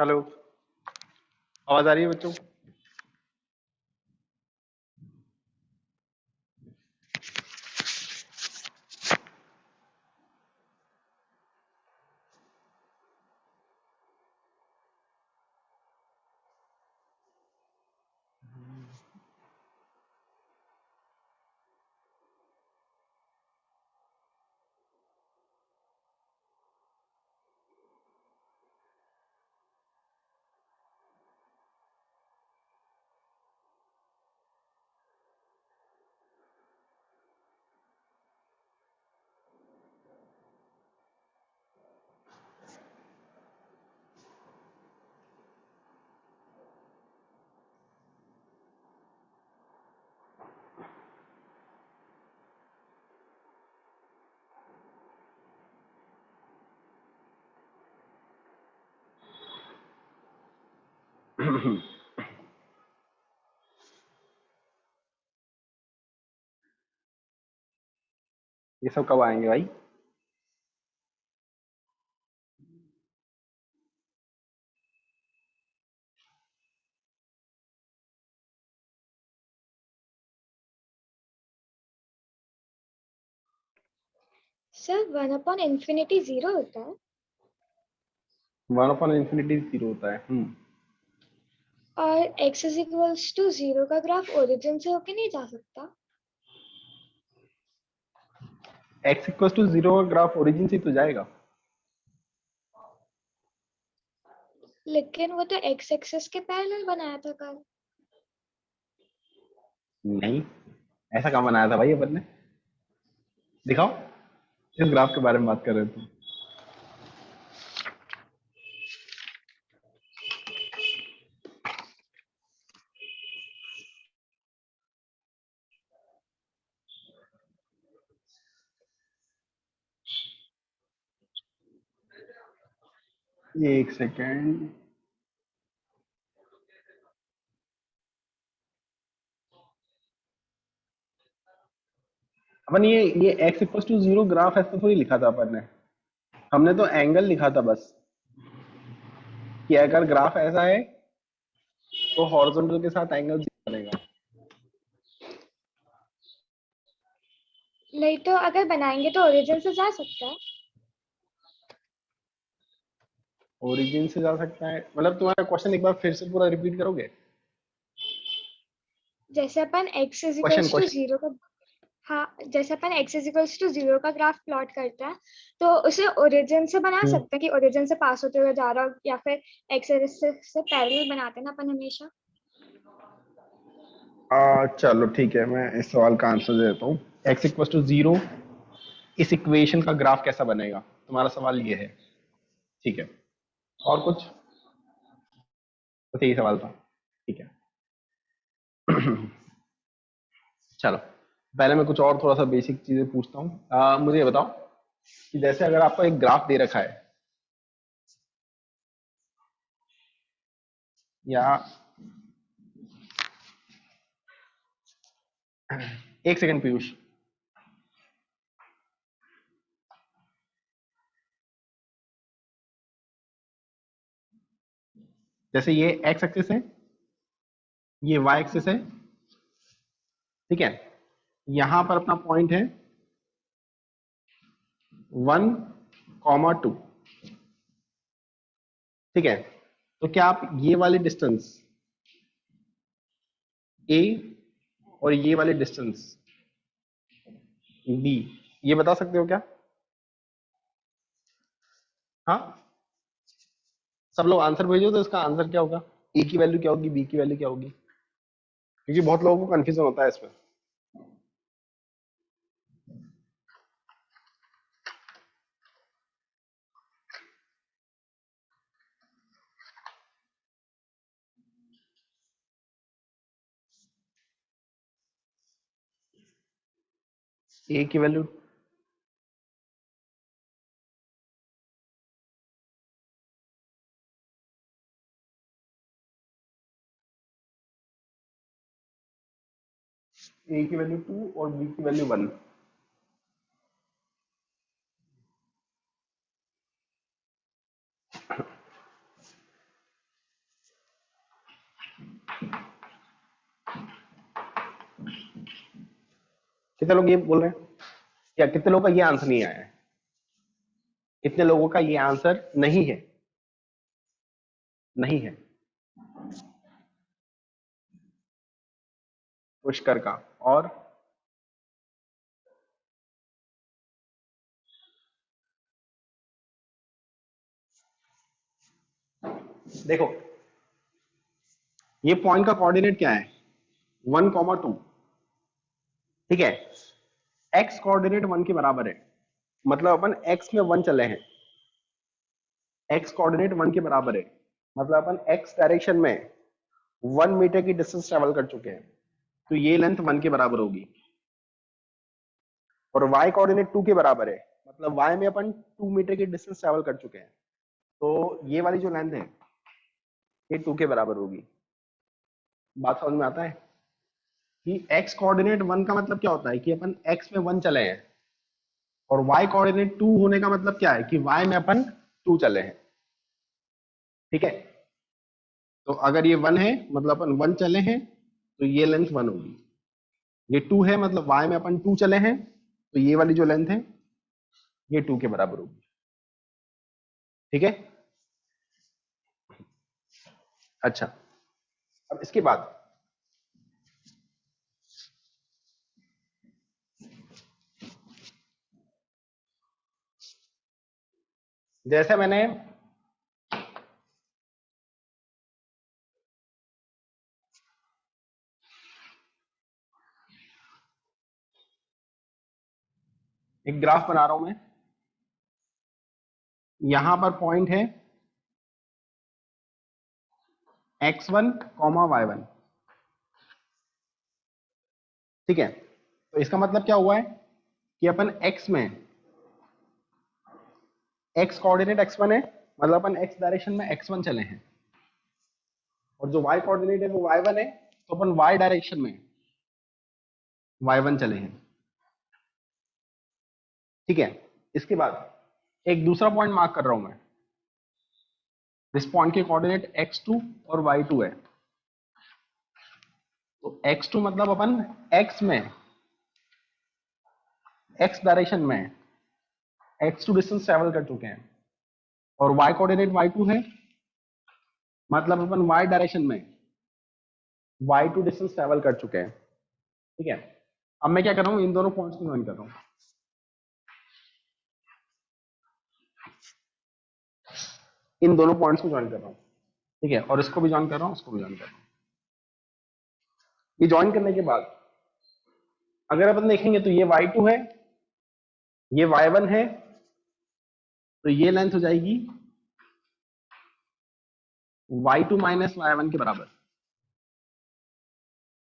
Hello, आवाज आ रही है बच्चों? ये सब कब आएंगे भाई? सर 1/∞ 0 होता है। 1/∞ 0 होता है। और x=0 का ग्राफ ओरिजिन से होके नहीं जा सकता। x=0 का ग्राफ ओरिजिन से तो जाएगा। लेकिन वो तो x एक्सिस के पैरेलल बनाया था कल। नहीं, ऐसा कहाँ बनाया था भाई अपन ने? दिखाओ, किस ग्राफ के बारे में बात कर रहे थे? ये एक सेकेंड। अपन ये x=0 ग्राफ ऐसा थोड़ी लिखा था अपन ने। हमने तो एंगल लिखा था बस, कि अगर ग्राफ ऐसा है तो हॉरिजॉन्टल के साथ एंगल बनेगा। नहीं तो अगर बनाएंगे तो ओरिजिन से जा सकता है। ओरिजिन से जा सकता है मतलब? तुम्हारा क्वेश्चन एक बार फिर से पूरा रिपीट करोगे? जैसे अपन x question equals to question zero का हाँ, जैसे अपन x इजिकल्स टू 0 का ग्राफ प्लॉट करते हैं तो उसे ओरिजिन से बना सकते हैं कि ओरिजिन से पास होते हुए जा रहा हो, या फिर x एक्सिस से पैरेलल बनाते हैं ना अपन हमेशा। चलो ठीक है, मैं इस सवाल का आंसर दे देता हूँ। x=0 इस इक्वेशन का ग्राफ कैसा बनेगा, तुम्हारा सवाल ये है। ठीक है, और कुछ? बस यही सवाल था। ठीक है। चलो, पहले मैं कुछ और थोड़ा सा बेसिक चीजें पूछता हूँ। मुझे ये बताओ कि जैसे अगर आपको एक ग्राफ दे रखा है, या एक सेकंड पीयूष, जैसे ये एक्स एक्सिस है, ये वाई एक्सिस है, ठीक है। यहां पर अपना पॉइंट है 1,2, ठीक है। तो क्या आप ये वाली डिस्टेंस ए और ये वाली डिस्टेंस बी ये बता सकते हो क्या? हाँ, सब लोग आंसर भेजो तो इसका आंसर क्या होगा? ए की वैल्यू क्या होगी, बी की वैल्यू क्या होगी? क्योंकि बहुत लोगों को कंफ्यूजन होता है इसमें। ए की वैल्यू ए की वैल्यू 2 और बी की वैल्यू 1। कितने लोग ये बोल रहे हैं, या कितने लोगों का ये आंसर नहीं आया है? कितने लोगों का ये आंसर नहीं है? नहीं है पुष्कर का। और देखो, ये पॉइंट का कोऑर्डिनेट क्या है? 1,2। ठीक है, एक्स कोऑर्डिनेट 1 के बराबर है, मतलब अपन एक्स में 1 चले हैं। एक्स कोऑर्डिनेट 1 के बराबर है, मतलब अपन एक्स डायरेक्शन में 1 मीटर की डिस्टेंस ट्रेवल कर चुके हैं, तो ये लेंथ 1 के बराबर होगी। और y कोऑर्डिनेट 2 के बराबर है, मतलब y में अपन 2 मीटर की डिस्टेंस ट्रेवल कर चुके हैं, तो ये वाली जो लेंथ है ये 2 के बराबर होगी। बात समझ में आता है कि x कोऑर्डिनेट 1 का मतलब क्या होता है कि अपन x में 1 चले हैं, और y कोऑर्डिनेट 2 होने का मतलब क्या है कि y में अपन 2 चले हैं। ठीक है, तो अगर ये 1 है मतलब अपन 1 चले हैं, तो ये लेंथ 1 होगी। ये 2 है मतलब y में अपन 2 चले हैं, तो ये वाली जो लेंथ है ये 2 के बराबर होगी। ठीक है, अच्छा, अब इसके बाद जैसे मैंने एक ग्राफ बना रहा हूं मैं, यहां पर पॉइंट है x1, y1। ठीक है, तो इसका मतलब क्या हुआ है कि अपन x में, x कोऑर्डिनेट x1 है, मतलब अपन x डायरेक्शन में x1 चले हैं, और जो y कोऑर्डिनेट है वो y1 है, तो अपन y डायरेक्शन में y1 चले हैं। ठीक है, इसके बाद एक दूसरा पॉइंट मार्क कर रहा हूं मैं, इस पॉइंट के कोऑर्डिनेट x2 और y2 है, तो x2 मतलब अपन x में, x डायरेक्शन में x2 डिस्टेंस ट्रेवल कर चुके हैं, और y कोऑर्डिनेट y2 है, मतलब अपन y डायरेक्शन में y2 डिस्टेंस ट्रेवल कर चुके हैं। ठीक है, अब मैं क्या कर रहा हूं, इन दोनों पॉइंट्स को ज्वाइन कर रहा हूं, इन दोनों पॉइंट्स को ज्वाइन कर रहा हूं। ठीक है, और इसको भी ज्वाइन कर रहा हूं, उसको भी ज्वाइन कर रहा हूं। ये ज्वाइन करने के बाद अगर अपन देखेंगे तो ये y2 है, ये y1 है, तो ये लेंथ हो जाएगी y2 माइनस y1 के बराबर।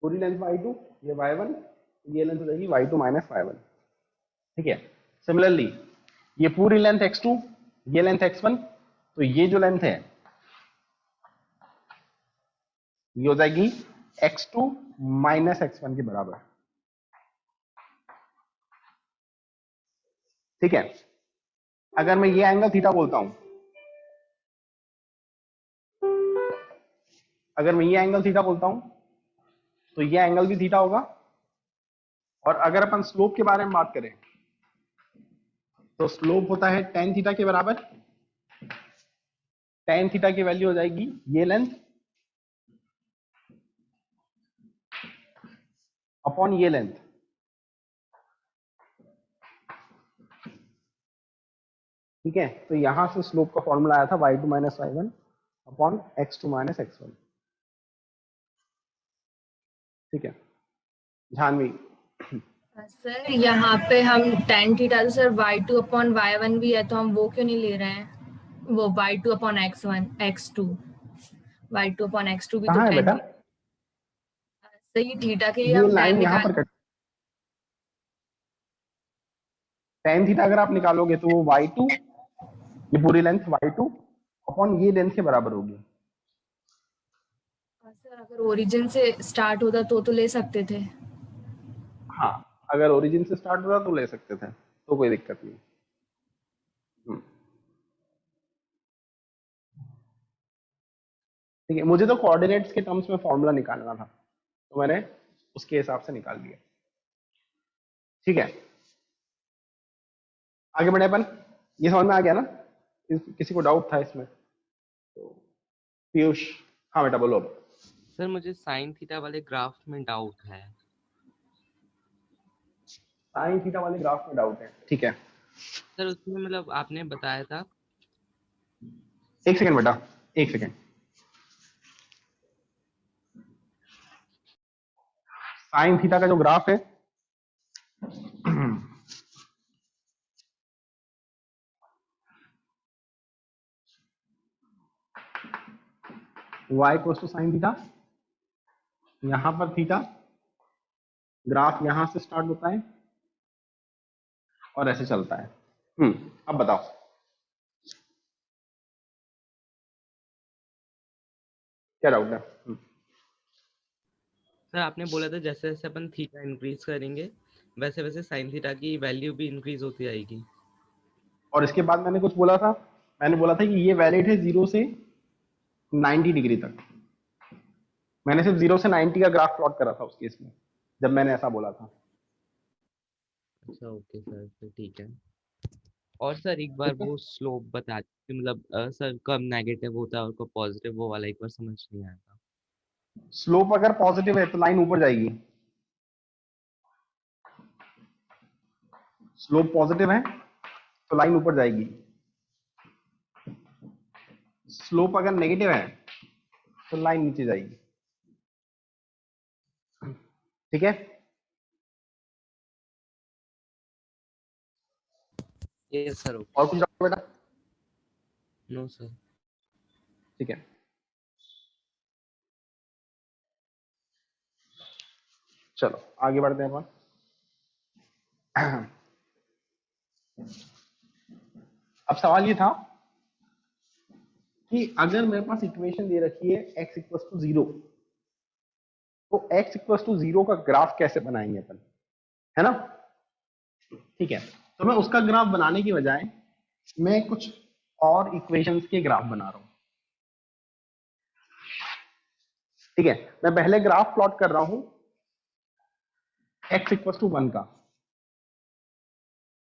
पूरी लेंथ y2, ये y1, ये लेंथ हो जाएगी y2 माइनस y1। ठीक है, सिमिलरली ये पूरी लेंथ x2, ये लेंथ x1, तो ये जो लेंथ है ये हो जाएगी x2 माइनस x1 के बराबर। ठीक है, अगर मैं ये एंगल थीटा बोलता हूं, अगर मैं ये एंगल थीटा बोलता हूं, तो ये एंगल भी थीटा होगा। और अगर अपन स्लोप के बारे में बात करें, तो स्लोप होता है tan थीटा के बराबर। tan थीटा की वैल्यू हो जाएगी ये लेंथ अपॉन ये लेंथ। ठीक है, तो यहां से स्लोप का फॉर्मूला आया था y2 minus y1 upon x2 minus x1। ठीक है, जानवी, सर यहाँ पे हम tan थीटा, तो सर y2 अपॉन y1 भी है, तो हम वो क्यों नहीं ले रहे हैं, वो y2 upon x1 x2, y2 upon x2 भी तो कहाँ है tan बेटा? थीटा। सही, थीटा के लिए ये हम tan लाइन यहां निकाल। पर कट, tan थीटा अगर आप निकालोगे तो वो y2, ये पूरी लेंथ y2 अपॉन ये लेंथ के बराबर होगी। सर अगर ओरिजिन से स्टार्ट होता तो ले सकते थे। हाँ, अगर ओरिजिन से स्टार्ट होता तो ले सकते थे, तो कोई दिक्कत नहीं। ठीक है, मुझे तो कोऑर्डिनेट्स के टर्म्स में फॉर्मूला निकालना था, तो मैंने उसके हिसाब से निकाल दिया। ठीक है, आगे बढ़े अपन। ये समझ में आ गया ना? किसी को डाउट था इसमें? तो पीयूष, हाँ बेटा बोलो अब। सर मुझे साइन थीटा वाले ग्राफ में डाउट है। साइन थीटा वाले ग्राफ में डाउट है, ठीक है। सर उसमें मतलब आपने बताया था, एक सेकंड बेटा, एक सेकंड। साइन थीटा का जो ग्राफ है, y equals to sine theta, यहां पर थीटा, ग्राफ यहां से स्टार्ट होता है और ऐसे चलता है। अब बताओ। क्या डाउट है? सर आपने बोला था जैसे जैसे अपन थीटा इंक्रीज करेंगे वैसे वैसे साइन थीटा की वैल्यू भी इंक्रीज होती जाएगी। और इसके बाद मैंने कुछ बोला था, मैंने बोला था कि ये वैलिड है 0 से 90 डिग्री तक। मैंने सिर्फ 0 से 90 का ग्राफ प्लॉट करा था उस केस में, जब मैंने ऐसा बोला था। अच्छा ओके सर, फिर ठीक है। और सर एक बार वो स्लोप बता दीजिए, मतलब सर कब नेगेटिव होता है और कब पॉजिटिव, वो वाला एक बार समझ नहीं आया था। स्लोप अगर पॉजिटिव है तो लाइन ऊपर जाएगी। स्लोप पॉजिटिव है तो लाइन ऊपर जाएगी। स्लोप अगर नेगेटिव है तो लाइन नीचे जाएगी। ठीक है, यस सर। और कुछ डाउट बेटा? No sir. ठीक है, चलो आगे बढ़ते हैं अपन। अब सवाल ये था कि अगर मेरे पास इक्वेशन दे रखी है x इक्वल टू 0, तो x इक्वल टू 0 का ग्राफ कैसे बनाएंगे अपन, है ना? ठीक है, तो मैं उसका ग्राफ बनाने की बजाय मैं कुछ और इक्वेशंस के ग्राफ बना रहा हूं। ठीक है, मैं पहले ग्राफ प्लॉट कर रहा हूं x इक्वल टू 1 का।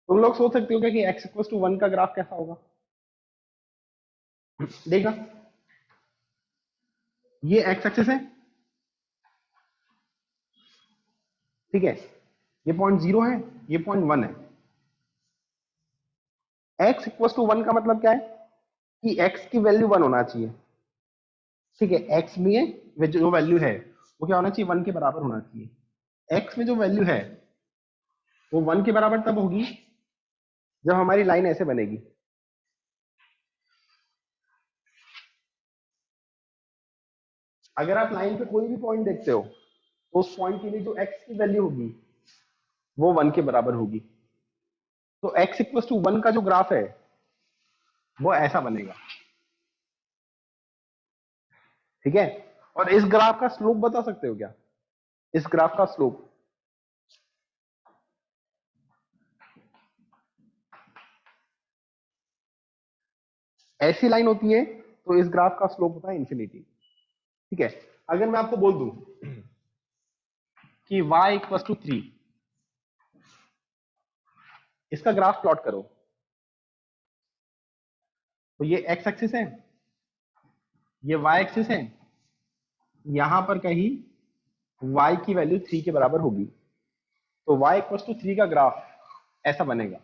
तुम लोग सोच सकते हो क्या कि x इक्वल टू 1 का ग्राफ कैसा होगा? देखा, ये x एक्सिस है, ठीक है, ये पॉइंट 0 है, ये पॉइंट 1 है। x इक्वल टू 1 का मतलब क्या है कि x की वैल्यू 1 होना चाहिए। ठीक है, x में जो वैल्यू है वो क्या होना चाहिए? 1 के बराबर होना चाहिए। x में जो वैल्यू है वो 1 के बराबर तब होगी जब हमारी लाइन ऐसे बनेगी। अगर आप लाइन पे कोई भी पॉइंट देखते हो तो उस पॉइंट के लिए जो x की वैल्यू होगी वो 1 के बराबर होगी। तो x इक्वल टू 1 का जो ग्राफ है वो ऐसा बनेगा। ठीक है, और इस ग्राफ का स्लोप बता सकते हो क्या? इस ग्राफ का स्लोप, ऐसी लाइन होती है तो इस ग्राफ का स्लोप होता है इंफिनिटी। ठीक है, अगर मैं आपको बोल दूं कि y इक्वल टू 3, इसका ग्राफ प्लॉट करो, तो ये x एक्सिस है, ये y एक्सिस है, यहां पर कहीं y की वैल्यू 3 के बराबर होगी, तो y इक्वल टू 3 का ग्राफ ऐसा बनेगा।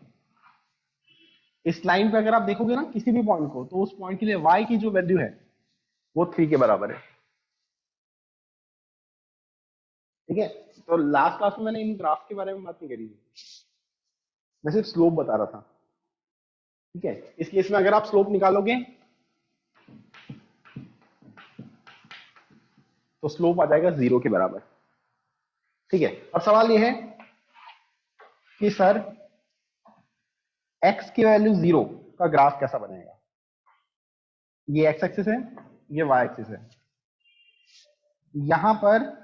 इस लाइन पे अगर आप देखोगे ना किसी भी पॉइंट को, तो उस पॉइंट के लिए y की जो वैल्यू है वो 3 के बराबर है। ठीक है, तो लास्ट क्लास में मैंने इन ग्राफ के बारे में बात नहीं करी थी, मैं सिर्फ स्लोप बता रहा था। ठीक है, इस केस में अगर आप स्लोप निकालोगे तो स्लोप आ जाएगा 0 के बराबर। ठीक है, अब सवाल ये है कि सर x की वैल्यू 0 का ग्राफ कैसा बनेगा? ये x एक्सिस है, ये y एक्सिस है, यहां पर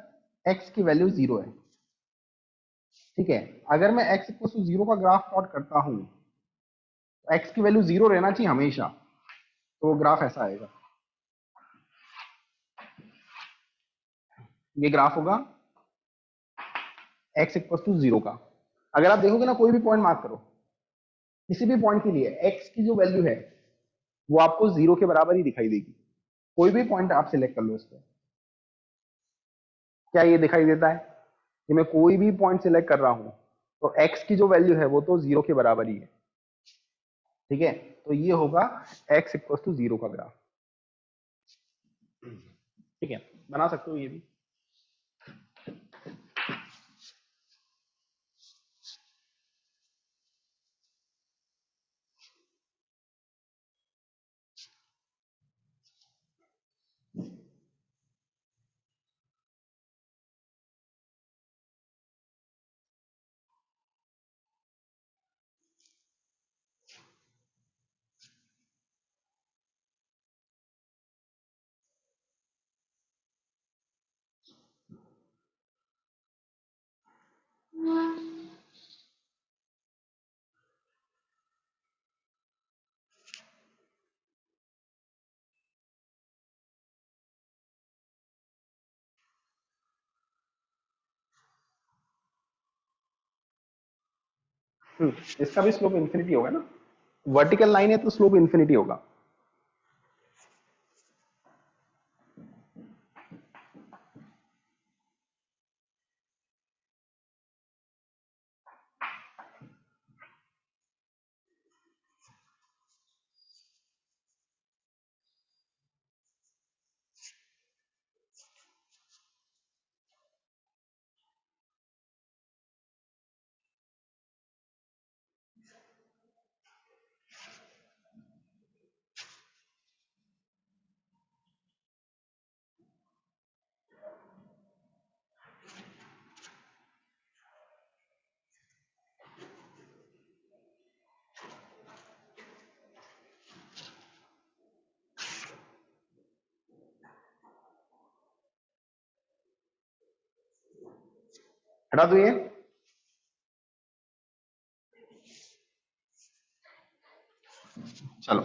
x की वैल्यू 0 है, ठीक है, अगर मैं x इक्वल टू 0 का ग्राफ प्लॉट करता हूं तो x की वैल्यू 0 रहना चाहिए हमेशा, तो वो ग्राफ ऐसा आएगा। ये ग्राफ होगा x इक्वल टू 0 का। अगर आप देखोगे ना, कोई भी पॉइंट मार्क करो, किसी भी पॉइंट के लिए x की जो वैल्यू है वो आपको 0 के बराबर ही दिखाई देगी। कोई भी पॉइंट आप सिलेक्ट कर लो इस पर, क्या ये दिखाई देता है कि मैं कोई भी पॉइंट सिलेक्ट कर रहा हूं तो x की जो वैल्यू है वो तो 0 के बराबर ही है। ठीक है, तो ये होगा x इक्वल टू 0 का ग्राफ। ठीक है, बना सकते हो ये भी। इसका भी स्लोप इन्फिनिटी होगा ना, वर्टिकल लाइन है तो स्लोप इन्फिनिटी होगा। हटा दो ये। चलो,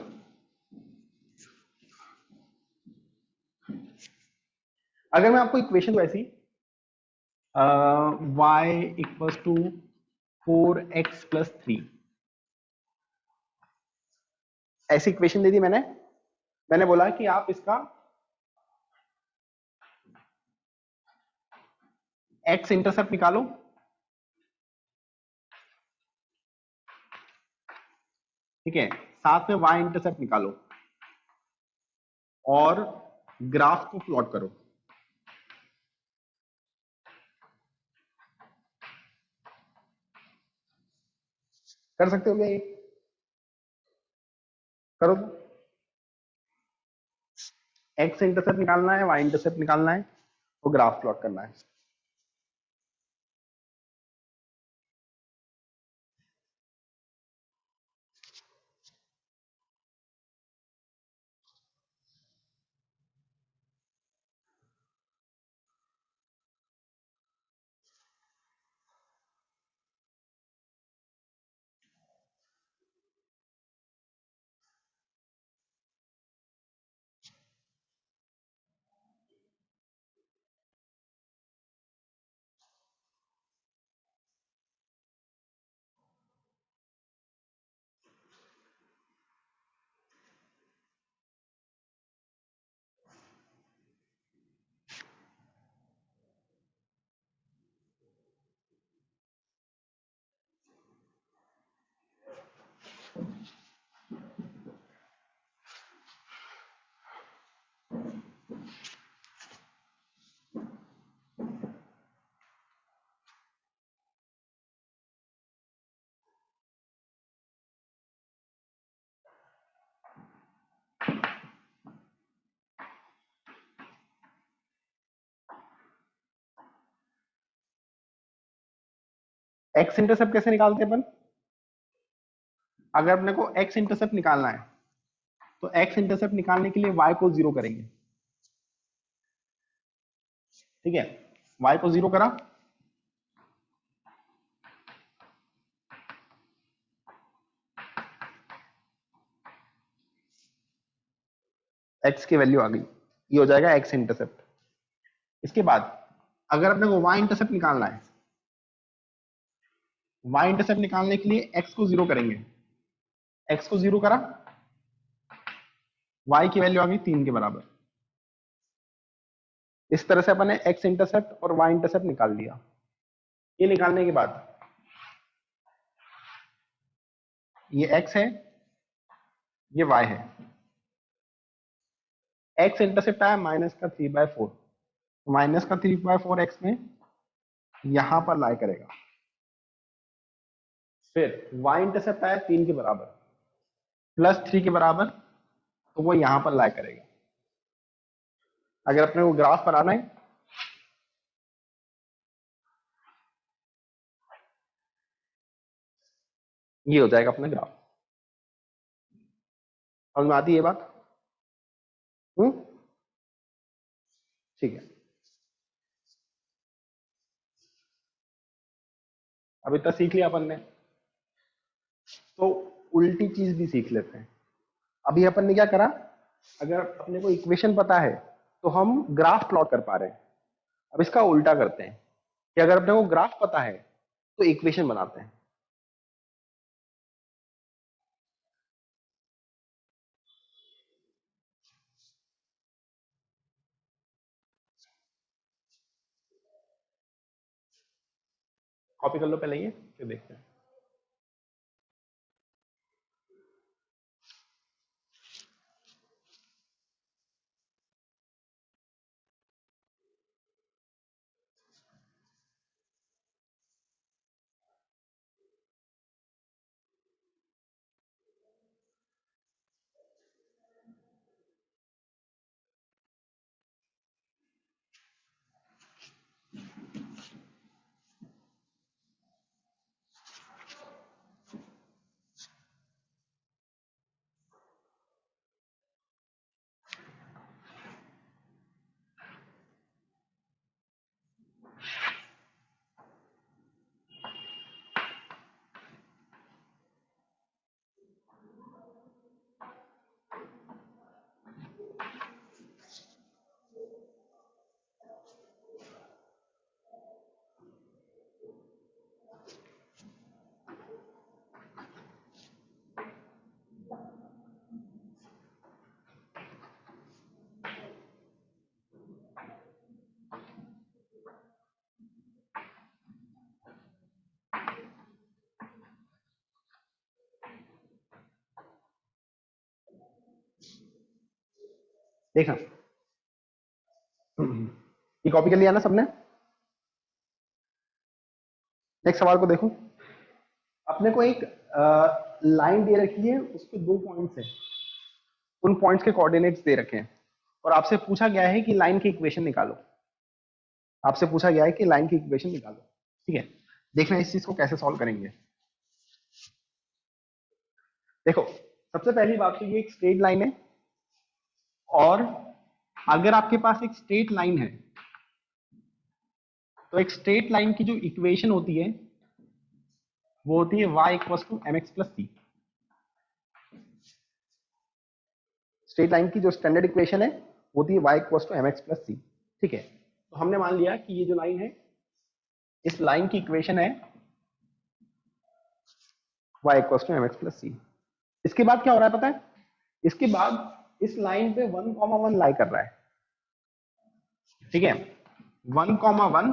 अगर मैं आपको इक्वेशन वैसी y equals to 4x plus 3 ऐसी इक्वेशन दे दी मैंने बोला कि आप इसका x इंटरसेप्ट निकालो, ठीक है, साथ में y इंटरसेप्ट निकालो और ग्राफ को प्लॉट करो। कर सकते हो क्या ये? करो तो। x इंटरसेप्ट निकालना है, y इंटरसेप्ट निकालना है, तो ग्राफ प्लॉट करना है। x इंटरसेप्ट कैसे निकालते हैं अपन? अगर अपने को x इंटरसेप्ट निकालना है तो x इंटरसेप्ट निकालने के लिए y को 0 करेंगे। ठीक है, y को 0 करा, एक्स की वैल्यू आ गई, ये हो जाएगा एक्स इंटरसेप्ट। इसके बाद अगर अपने को वाई इंटरसेप्ट निकालना है, वाई इंटरसेप्ट निकालने के लिए एक्स को 0 करेंगे, एक्स को 0 करा, वाई की वैल्यू आ गई 3 के बराबर। इस तरह से अपन ने एक्स इंटरसेप्ट और वाई इंटरसेप्ट निकाल लिया। ये निकालने के बाद ये x है, ये y है। x इंटरसेप्ट आया माइनस का 3/4, माइनस का 3/4 x में यहां पर लाई करेगा। फिर y इंटरसेप्ट आया 3 के बराबर, प्लस 3 के बराबर, तो वो यहां पर लाई करेगा। अगर अपने को ग्राफ बनाना है, ये हो जाएगा अपना ग्राफ। समझ में आती है ये बात? ठीक है, अब इतना सीख लिया अपन ने, तो उल्टी चीज भी सीख लेते हैं। अभी अपन ने क्या करा, अगर अपने को इक्वेशन पता है तो हम ग्राफ प्लॉट कर पा रहे हैं। अब इसका उल्टा करते हैं कि अगर अपने को ग्राफ पता है तो इक्वेशन बनाते हैं। कॉपी कर लो पहले ये, फिर देखते हैं। देखा, ये कॉपी कर लिया ना सबने? नेक्स्ट सवाल को देखो। अपने को एक लाइन दे रखी है, उसके 2 पॉइंट्स हैं, उन पॉइंट्स के कोऑर्डिनेट्स दे रखे हैं और आपसे पूछा गया है कि लाइन की इक्वेशन निकालो। आपसे पूछा गया है कि लाइन की इक्वेशन निकालो। ठीक है, देखना इस चीज को कैसे सॉल्व करेंगे। देखो, सबसे पहली बात तो ये एक स्ट्रेट लाइन है, और अगर आपके पास एक स्ट्रेट लाइन है तो एक स्ट्रेट लाइन की जो इक्वेशन होती है वो होती है y = mx + c। Straight line की जो स्टैंडर्ड इक्वेशन है वो होती है y = mx + c। ठीक है, तो हमने मान लिया कि ये जो लाइन है, इस लाइन की इक्वेशन है y = mx + c। इसके बाद क्या हो रहा है पता है? इसके बाद इस लाइन पे 1,1 लाई कर रहा है। ठीक है, 1,1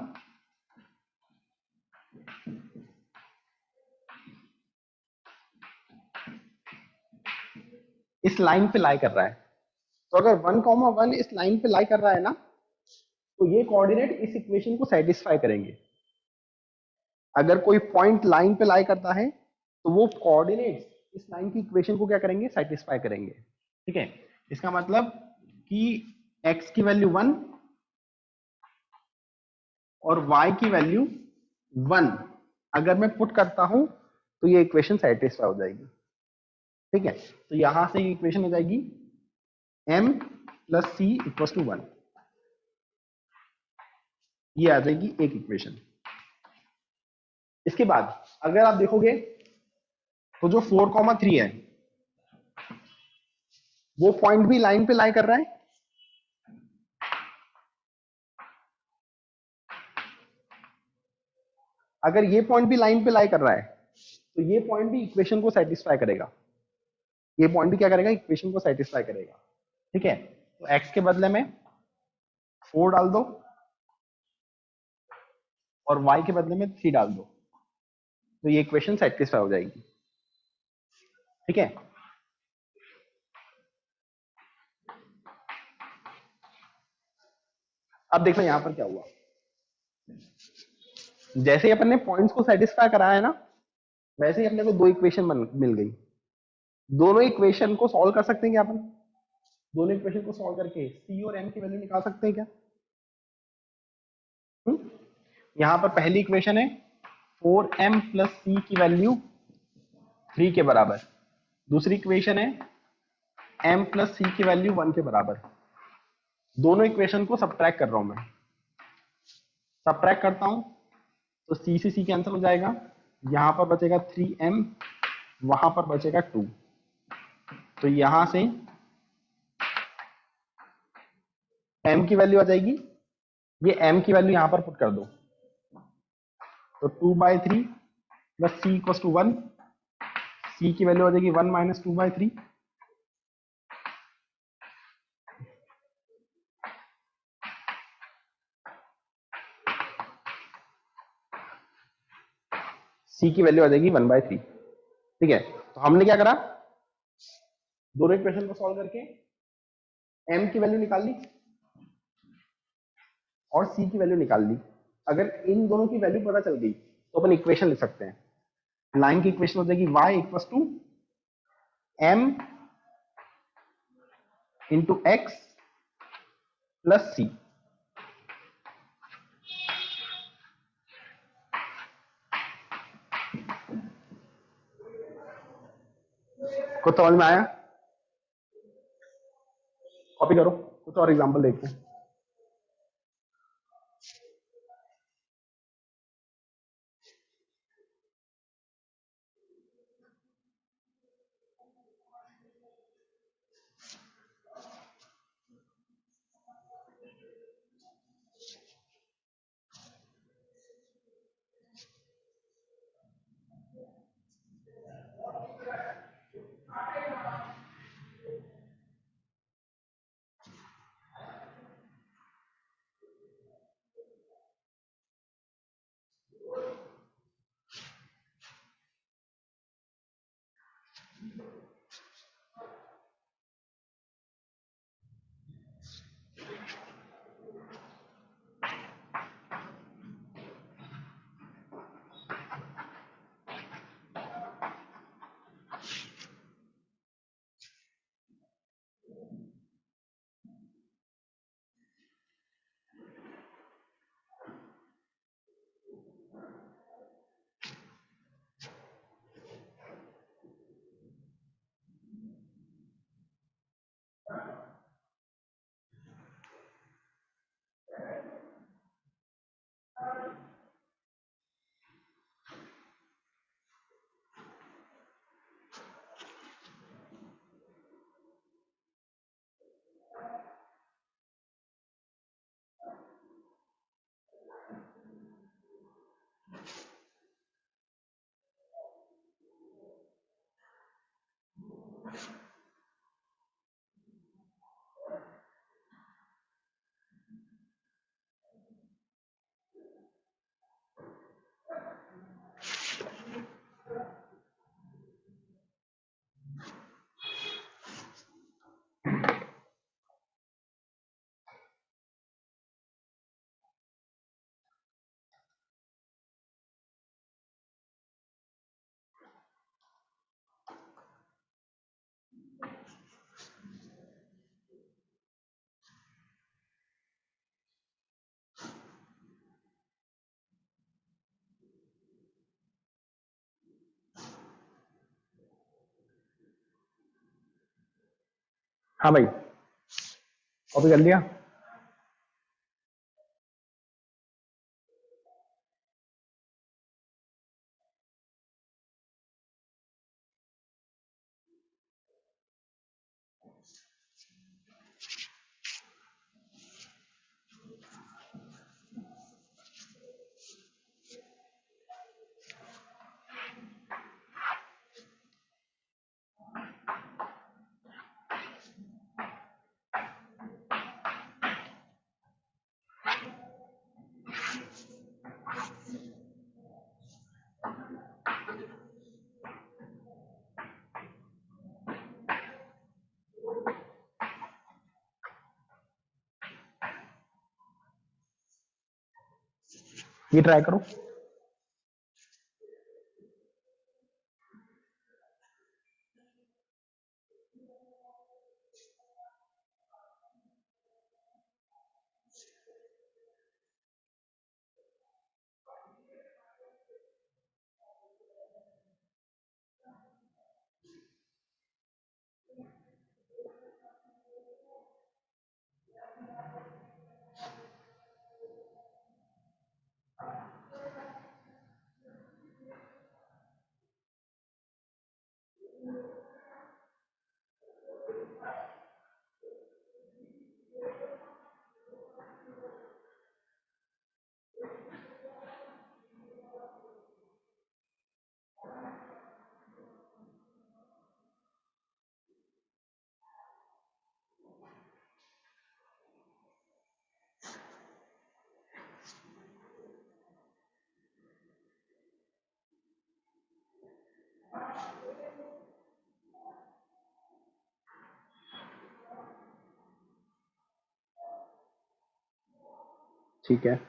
इस लाइन पे लाई कर रहा है। तो अगर 1,1 इस लाइन पे लाई कर रहा है ना, तो ये कोऑर्डिनेट इस इक्वेशन को सेटिस्फाई करेंगे। अगर कोई पॉइंट लाइन पे लाई करता है तो वो कोऑर्डिनेट्स इस लाइन की इक्वेशन को क्या करेंगे? सेटिस्फाई करेंगे। ठीक है, इसका मतलब कि x की वैल्यू 1 और y की वैल्यू 1 अगर मैं पुट करता हूं तो ये इक्वेशन सेटिस्फाई हो जाएगी। ठीक है, तो यहां से ये इक्वेशन हो जाएगी m + c = 1। ये आ जाएगी एक इक्वेशन। इसके बाद अगर आप देखोगे तो जो 4,3 है, वो पॉइंट भी लाइन पे लाई कर रहा है, अगर ये पॉइंट भी लाइन पे लाई कर रहा है तो ये पॉइंट भी इक्वेशन को सेटिस्फाई करेगा, ये पॉइंट भी क्या करेगा, इक्वेशन को सेटिस्फाई करेगा। ठीक है, तो x के बदले में 4 डाल दो और y के बदले में 3 डाल दो, तो ये इक्वेशन सेटिस्फाई हो जाएगी। ठीक है, अब देखो यहां पर क्या हुआ, जैसे ही अपन ने पॉइंट्स को सेटिस्फाई कराया है ना, वैसे ही अपने को दो इक्वेशन मिल गई। दोनों इक्वेशन को सॉल्व कर सकते हैं क्या अपन? दोनों इक्वेशन को सॉल्व करके c और m की वैल्यू निकाल सकते हैं क्या? यहां पर पहली इक्वेशन है 4m प्लस c की वैल्यू 3 के बराबर, दूसरी इक्वेशन है m प्लस c की वैल्यू 1 के बराबर। दोनों इक्वेशन को सब्ट्रैक्ट कर रहा हूं मैं, सब्ट्रैक्ट करता हूं तो c से c कैंसिल हो जाएगा, यहां पर बचेगा 3m, वहां पर बचेगा 2, तो यहां से m की वैल्यू आ जाएगी, ये m की वैल्यू यहां पर पुट कर दो, तो 2/3 plus c equal to 1, c की वैल्यू आ जाएगी 1 माइनस 2/3, c की वैल्यू आ जाएगी 1/3। ठीक है, तो हमने क्या करा, दोनों इक्वेशन को सॉल्व करके m की वैल्यू निकाल ली और c की वैल्यू निकाल ली। अगर इन दोनों की वैल्यू पता चल गई तो अपन इक्वेशन लिख सकते हैं, लाइन की इक्वेशन हो जाएगी y equal to m into X plus C. कुछ समझ में आया? कॉपी करो, कुछ और एग्जांपल देखते हैं। हाँ भाई, कॉपी कर लिया? ये ट्राई करो। ठीक है,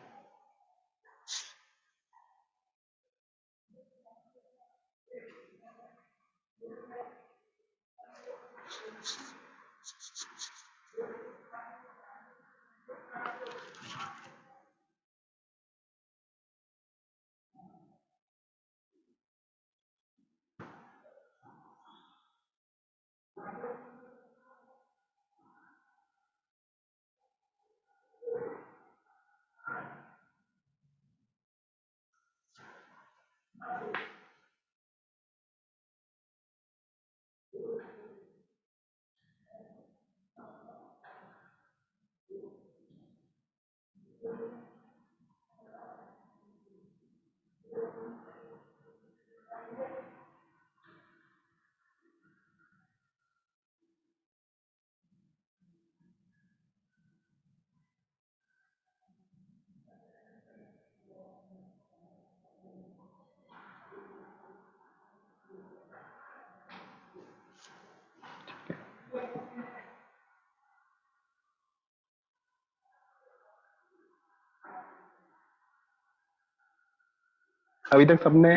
अभी तक सबने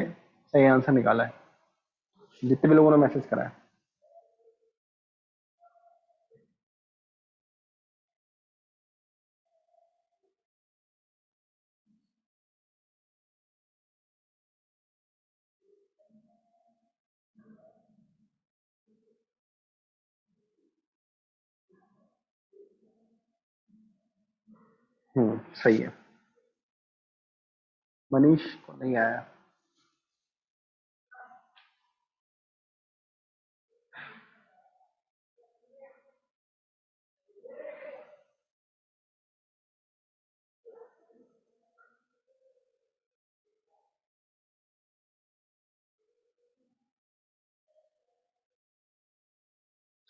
सही आंसर निकाला है, जितने भी लोगों ने मैसेज करा है। सही है। मनीष को नहीं आया।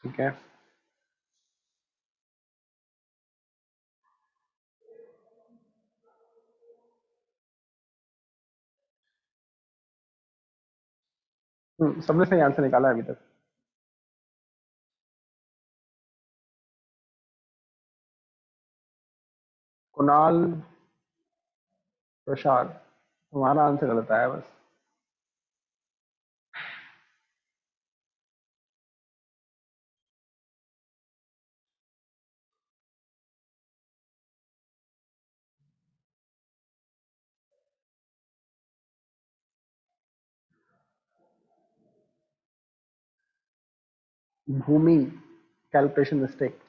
ठीक है, सबने सही आंसर निकाला है अभी तक। कुणाल प्रसाद, तुम्हारा आंसर गलत आया बस। भूमि, कैलकुलेशन मिस्टेक।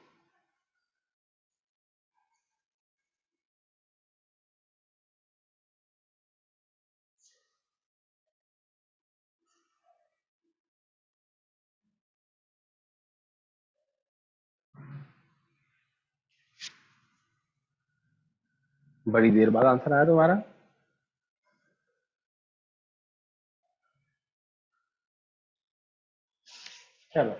बड़ी देर बाद आंसर आया तुम्हारा। चलो,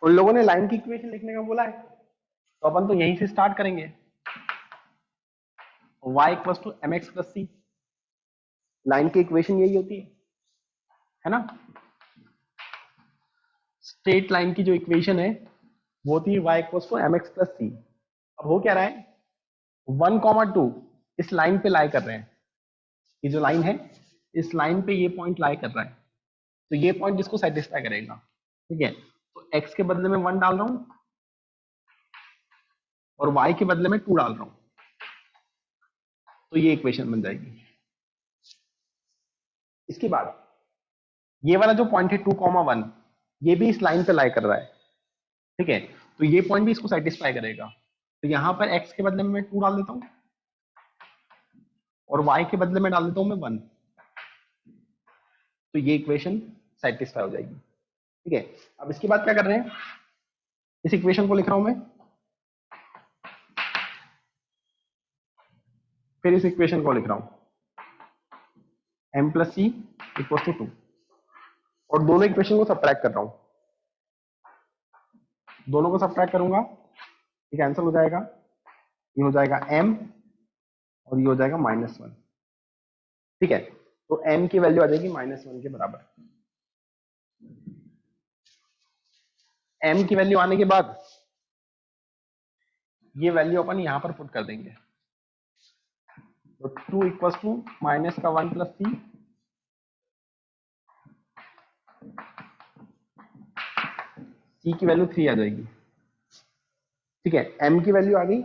उन लोगों ने लाइन की इक्वेशन लिखने का बोला है, तो अपन तो यहीं से स्टार्ट करेंगे। y equals to M X plus C, line की इक्वेशन यही होती है ना। स्ट्रेट लाइन की जो इक्वेशन है वो थी y equals to mx plus C. अब हो क्या रहा है, 1,2 इस लाइन पे लाई कर रहे हैं, ये जो लाइन है इस लाइन पे ये पॉइंट लाई कर रहा है, तो ये पॉइंट जिसको सेटिस्फाई करेगा। ठीक है, तो x के बदले में 1 डाल रहा हूं और y के बदले में 2 डाल रहा हूं, तो ये इक्वेशन बन जाएगी। इसके बाद ये वाला जो पॉइंट है 2,1 ये भी इस लाइन पे लाई कर रहा है। ठीक है, तो ये पॉइंट भी इसको सेटिस्फाई करेगा, तो यहां पर x के बदले में मैं 2 डाल देता हूं और y के बदले में डाल देता हूं मैं 1, तो ये इक्वेशन सेटिस्फाई हो जाएगी। ठीक है, अब इसके बाद क्या कर रहे हैं, इस इक्वेशन को लिख रहा हूं मैं, फिर इस इक्वेशन को लिख रहा हूं m plus C equal to 2 और दोनों इक्वेशन को सब्ट्रैक्ट कर रहा हूं, दोनों को सब्ट्रैक्ट करूंगा ये कैंसिल हो जाएगा, ये हो जाएगा m और ये हो जाएगा -1। ठीक है, तो m की वैल्यू आ जाएगी -1 के बराबर। m की वैल्यू आने के बाद ये वैल्यू अपन यहां पर पुट कर देंगे, तो 2 इक्वल्स टू माइनस का 1 प्लस सी, सी की वैल्यू 3 आ जाएगी। ठीक है, m की वैल्यू आ गई,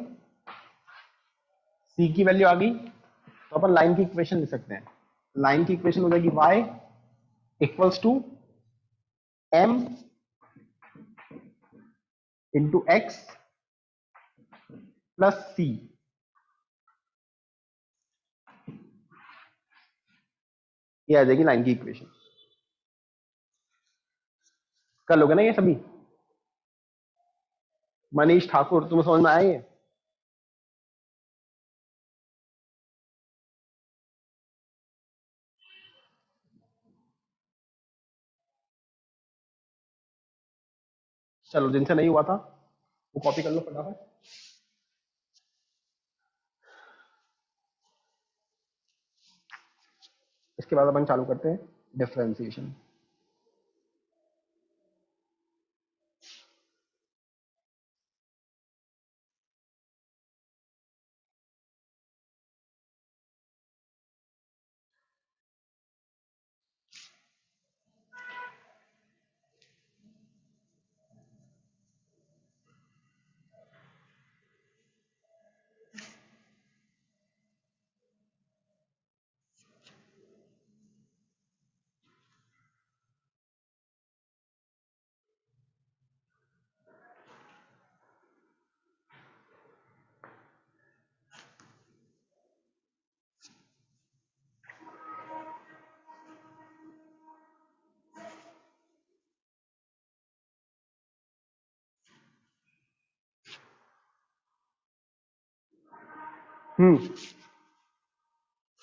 सी की वैल्यू आ गई, तो अपन लाइन की इक्वेशन लिख सकते हैं। लाइन की इक्वेशन हो जाएगी y equals to m into X plus C. ये आ जाएगी लाइन की इक्वेशन। कर लोगे ना ये सभी? मनीष ठाकुर, तुम्हें समझ में आया ये? चलो, जिनसे नहीं हुआ था वो कॉपी कर लो फटाफट। इसके बाद अपन चालू करते हैं डिफरेंशिएशन।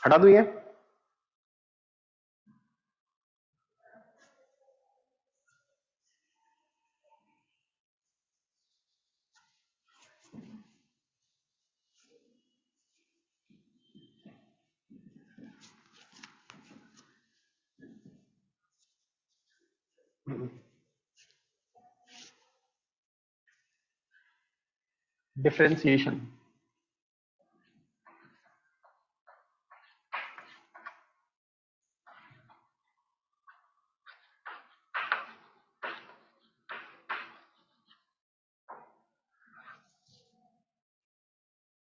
हटा दो ये। डिफरेंशिएशन।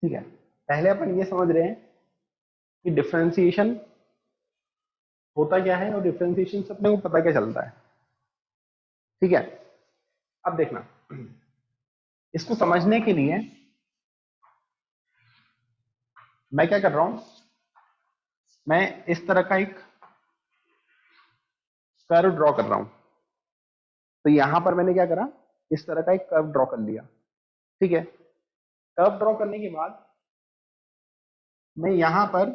ठीक है, पहले अपन ये समझ रहे हैं कि डिफरेंशिएशन होता क्या है और डिफरेंशिएशन से अपने को पता क्या चलता है। ठीक है, अब देखना, इसको समझने के लिए मैं क्या कर रहा हूं, मैं इस तरह का एक कर्व ड्रॉ कर रहा हूं। तो यहां पर मैंने क्या करा, इस तरह का एक कर्व ड्रॉ कर लिया। ठीक है, कर्व ड्रॉ करने के बाद मैं यहां पर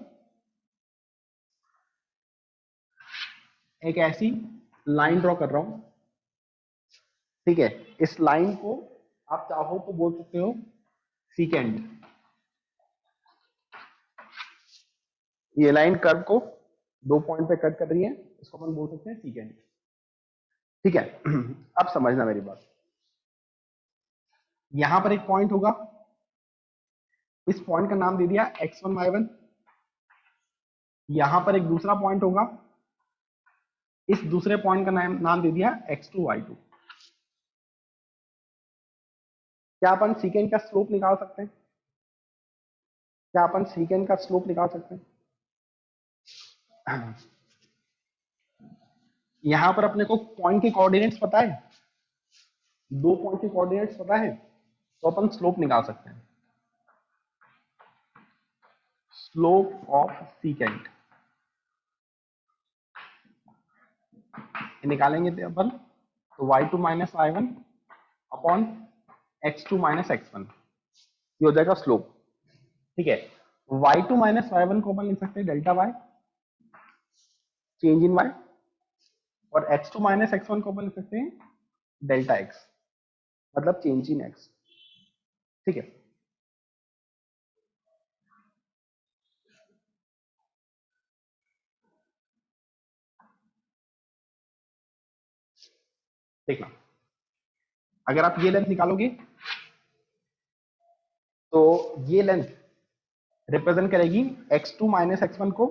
एक ऐसी लाइन ड्रॉ कर रहा हूं। ठीक है, इस लाइन को आप चाहो तो बोल सकते हो सीकेंट। ये लाइन कर्व को 2 पॉइंट पे कट कर रही है, इसको अपन बोल सकते हैं सीकेंट। ठीक है, अब समझना मेरी बात। यहां पर एक पॉइंट होगा, इस पॉइंट का नाम दे दिया x1 y1। यहां पर एक दूसरा पॉइंट होगा, इस दूसरे पॉइंट का नाम दे दिया x2 y2। क्या अपन सीकेंट का स्लोप निकाल सकते हैं? क्या अपन सीकेंट का स्लोप निकाल सकते हैं? यहां पर अपने को पॉइंट के कोऑर्डिनेट्स पता है, दो पॉइंट के कोऑर्डिनेट्स पता है, तो अपन स्लोप निकाल सकते हैं। स्लोप ऑफ सीकेंट निकालेंगे तो अपन, तो y2 minus y1 upon x2 minus x1, ये हो जाएगा स्लोप। ठीक है, y2 माइनस y1 को अपन लिख सकते हैं delta y, change in y, और x2 माइनस x1 को अपन लिख सकते हैं डेल्टा x, मतलब चेंज इन x। ठीक है, देखना, अगर आप ये लेंथ निकालोगे तो ये लेंथ रिप्रेजेंट करेगी x2 माइनस x1 को,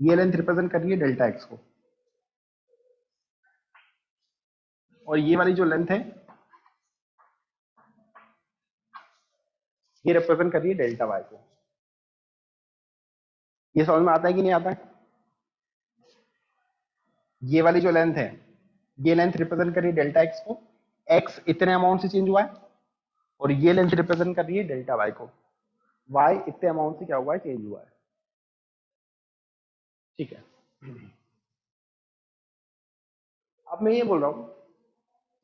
ये लेंथ रिप्रेजेंट कर रही है डेल्टा x को, और ये वाली जो लेंथ है ये रिप्रेजेंट कर रही है डेल्टा y को। ये समझ में आता है कि नहीं आता है? ये वाली जो लेंथ है, ये लेंथ रिप्रेजेंट कर रही है डेल्टा x को, x इतने अमाउंट से चेंज हुआ है, और ये लेंथ रिप्रेजेंट कर रही है डेल्टा y को, y इतने अमाउंट से क्या हुआ है, चेंज हुआ है। ठीक है, अब मैं ये बोल रहा हूं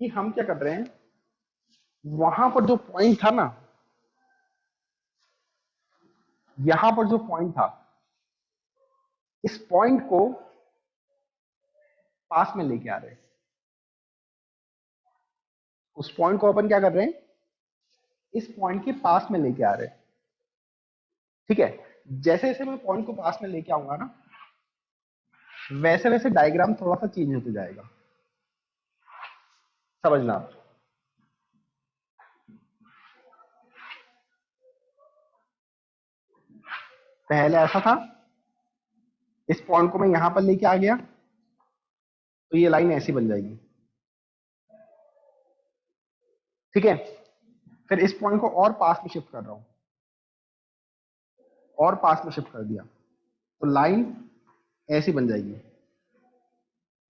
कि हम क्या कर रहे हैं, वहां पर जो पॉइंट था ना, यहां पर जो पॉइंट था, इस पॉइंट को पास में लेके आ रहे हैं। उस पॉइंट को अपन क्या कर रहे हैं, इस पॉइंट के पास में लेके आ रहे हैं। ठीक है, जैसे जैसे मैं पॉइंट को पास में लेके आऊंगा ना, वैसे वैसे डायग्राम थोड़ा सा चेंज होते जाएगा, समझना आप। पहले ऐसा था, इस पॉइंट को मैं यहां पर लेके आ गया तो ये लाइन ऐसी बन जाएगी। ठीक है, फिर इस पॉइंट को और पास में शिफ्ट कर रहा हूं, और पास में शिफ्ट कर दिया तो लाइन ऐसी बन जाएगी,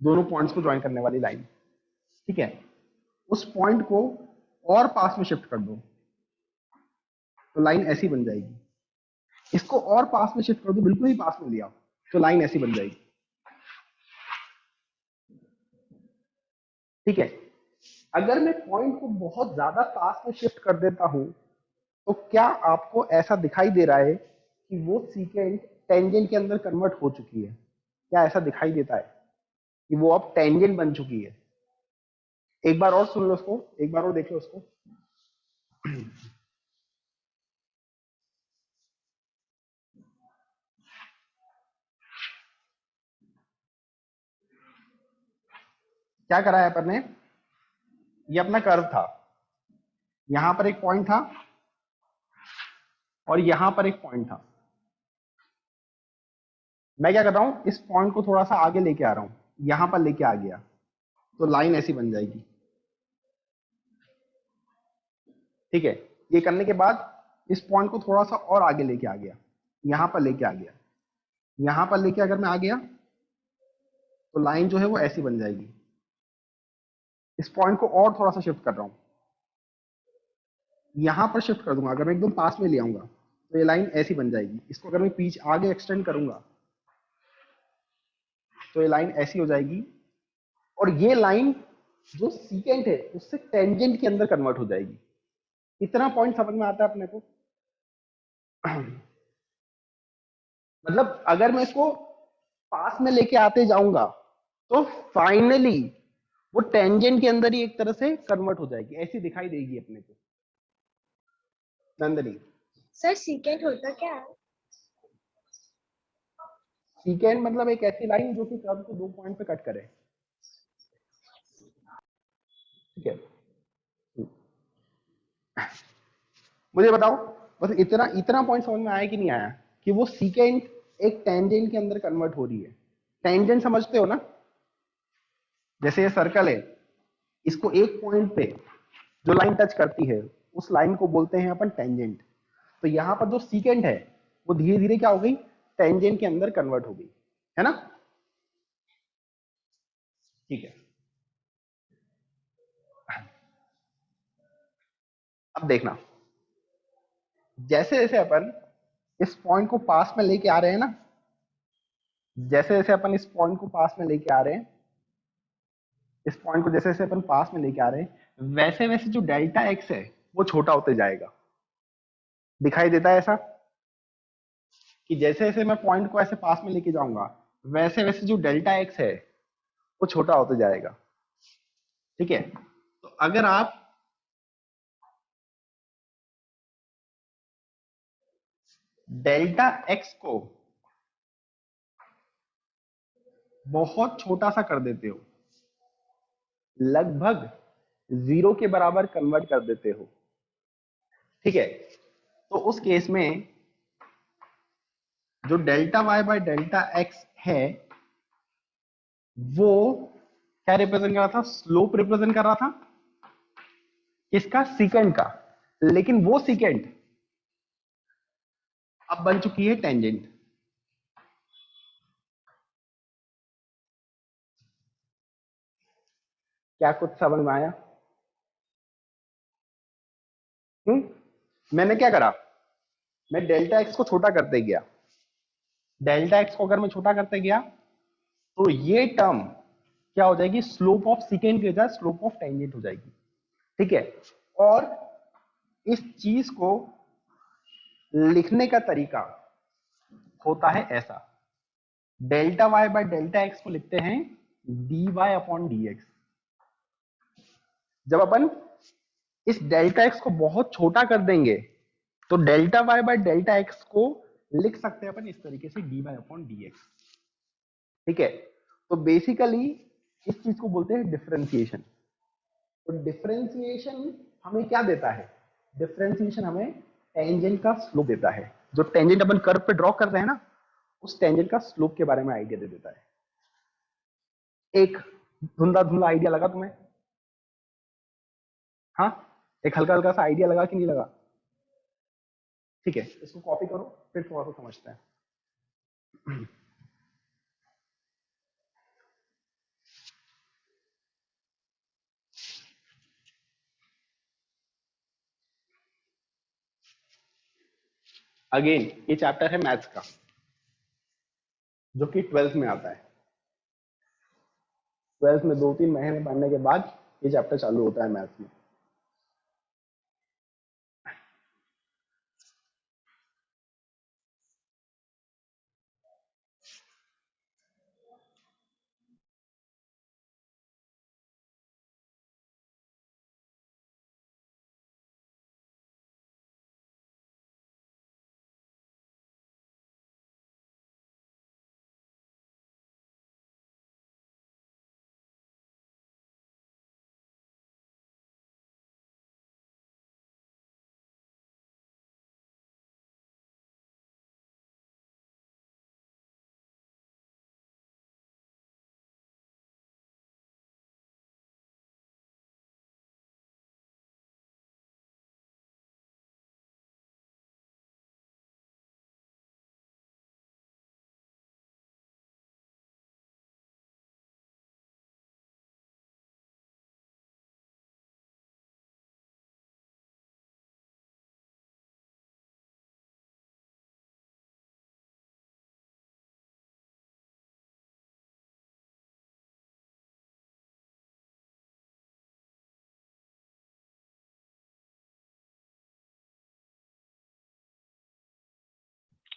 दोनों पॉइंट्स को ज्वाइन करने वाली लाइन। ठीक है, उस पॉइंट को और पास में शिफ्ट कर दो तो लाइन ऐसी बन जाएगी, इसको और पास में शिफ्ट कर दो, बिल्कुल ही पास में लिया तो लाइन ऐसी बन जाएगी। ठीक है, अगर मैं पॉइंट को बहुत ज्यादा पास में शिफ्ट कर देता हूं तो क्या आपको ऐसा दिखाई दे रहा है कि वो सीकेंट टेंजेंट के अंदर कन्वर्ट हो चुकी है? क्या ऐसा दिखाई देता है कि वो अब टेंजेंट बन चुकी है? एक बार और सुन लो उसको, एक बार और देख लो उसको। क्या करा है अपन ने, ये अपना कर्व था, यहां पर एक पॉइंट था और यहां पर एक पॉइंट था। मैं क्या कर रहा हूं, इस पॉइंट को थोड़ा सा आगे लेके आ रहा हूं, यहां पर लेके आ गया तो लाइन ऐसी बन जाएगी। ठीक है, ये करने के बाद इस पॉइंट को थोड़ा सा और आगे लेके आ गया, यहां पर लेके आ गया, यहां पर लेके अगर मैं आ गया तो लाइन जो है वो ऐसी बन जाएगी। इस पॉइंट को और थोड़ा सा शिफ्ट कर रहा हूं, यहां पर शिफ्ट कर दूंगा, अगर मैं एकदम पास में ले आऊंगा तो ये लाइन ऐसी बन जाएगी। इसको अगर मैं पीछे आगे एक्सटेंड करूंगा तो ये लाइन ऐसी हो जाएगी, और ये लाइन जो सीकेंट है उससे टेंजेंट के अंदर कन्वर्ट हो जाएगी। इतना पॉइंट समझ में आता है अपने को? मतलब अगर मैं इसको पास में लेके आते जाऊंगा तो फाइनली वो टेंजेंट के अंदर ही एक तरह से कन्वर्ट हो जाएगी, ऐसी दिखाई देगी अपने को। नंदनी, सर सीकेंट होता क्या है? सीकेंट मतलब एक ऐसी लाइन जो कि कर्व को दो पॉइंट पे कट करे। ठीक मुझे बताओ, बस इतना इतना पॉइंट समझ में आया कि नहीं आया, कि वो सीकेंट एक टेंजेंट के अंदर कन्वर्ट हो रही है। टेंजेंट समझते हो ना, जैसे ये सर्कल है, इसको एक पॉइंट पे जो लाइन टच करती है उस लाइन को बोलते हैं अपन टेंजेंट। तो यहां पर जो सीकेंट है वो धीरे धीरे क्या हो गई, टेंजेंट के अंदर कन्वर्ट हो गई, है ना। ठीक है, अब देखना, जैसे जैसे अपन इस पॉइंट को पास में लेके आ रहे हैं ना, जैसे जैसे अपन इस पॉइंट को पास में लेके आ रहे हैं, इस पॉइंट को जैसे जैसे अपन पास में लेके आ रहे हैं, वैसे वैसे जो डेल्टा एक्स है वो छोटा होते जाएगा। दिखाई देता है ऐसा, कि जैसे जैसे मैं पॉइंट को ऐसे पास में लेके जाऊंगा, वैसे वैसे जो डेल्टा एक्स है वो छोटा होते जाएगा। ठीक है, तो अगर आप डेल्टा एक्स को बहुत छोटा सा कर देते हो, लगभग 0 के बराबर कन्वर्ट कर देते हो, ठीक है, तो उस केस में जो delta Y by delta X है वो क्या रिप्रेजेंट कर रहा था, स्लोप रिप्रेजेंट कर रहा था किसका, सीकेंट का। लेकिन वो सीकेंट अब बन चुकी है टेंजेंट। क्या कुछ समझ में आया? मैंने क्या करा, मैं डेल्टा एक्स को छोटा करते गया, डेल्टा एक्स को अगर मैं छोटा करते गया तो ये टर्म क्या हो जाएगी, स्लोप ऑफ सीकेंट की बजाय स्लोप ऑफ टेंजेंट हो जाएगी। ठीक है, और इस चीज को लिखने का तरीका होता है ऐसा, delta Y by delta X को लिखते हैं D Y upon D X. जब अपन इस डेल्टा एक्स को बहुत छोटा कर देंगे तो delta Y by delta X को लिख सकते हैं अपन इस तरीके से, D Y upon D X. ठीक है, तो बेसिकली इस चीज को बोलते हैं डिफरेंशिएशन। तो डिफरेंशिएशन हमें क्या देता है, डिफरेंशिएशन हमें टेंजेंट का स्लोप देता है। जो टेंजेंट अपन कर्व पे ड्रॉ कर रहे हैं ना, उस टेंजेंट का स्लोप के बारे में आइडिया दे देता है। एक धुंधला धुंधला आइडिया लगा तुम्हें? हाँ, एक हल्का हल्का सा आइडिया लगा कि नहीं लगा? ठीक है, इसको कॉपी करो, फिर थोड़ा सा समझते हैं। अगेन ये चैप्टर है मैथ्स का, जो कि 12th में आता है। 12th में 2-3 महीने पढ़ने के बाद ये चैप्टर चालू होता है मैथ्स में।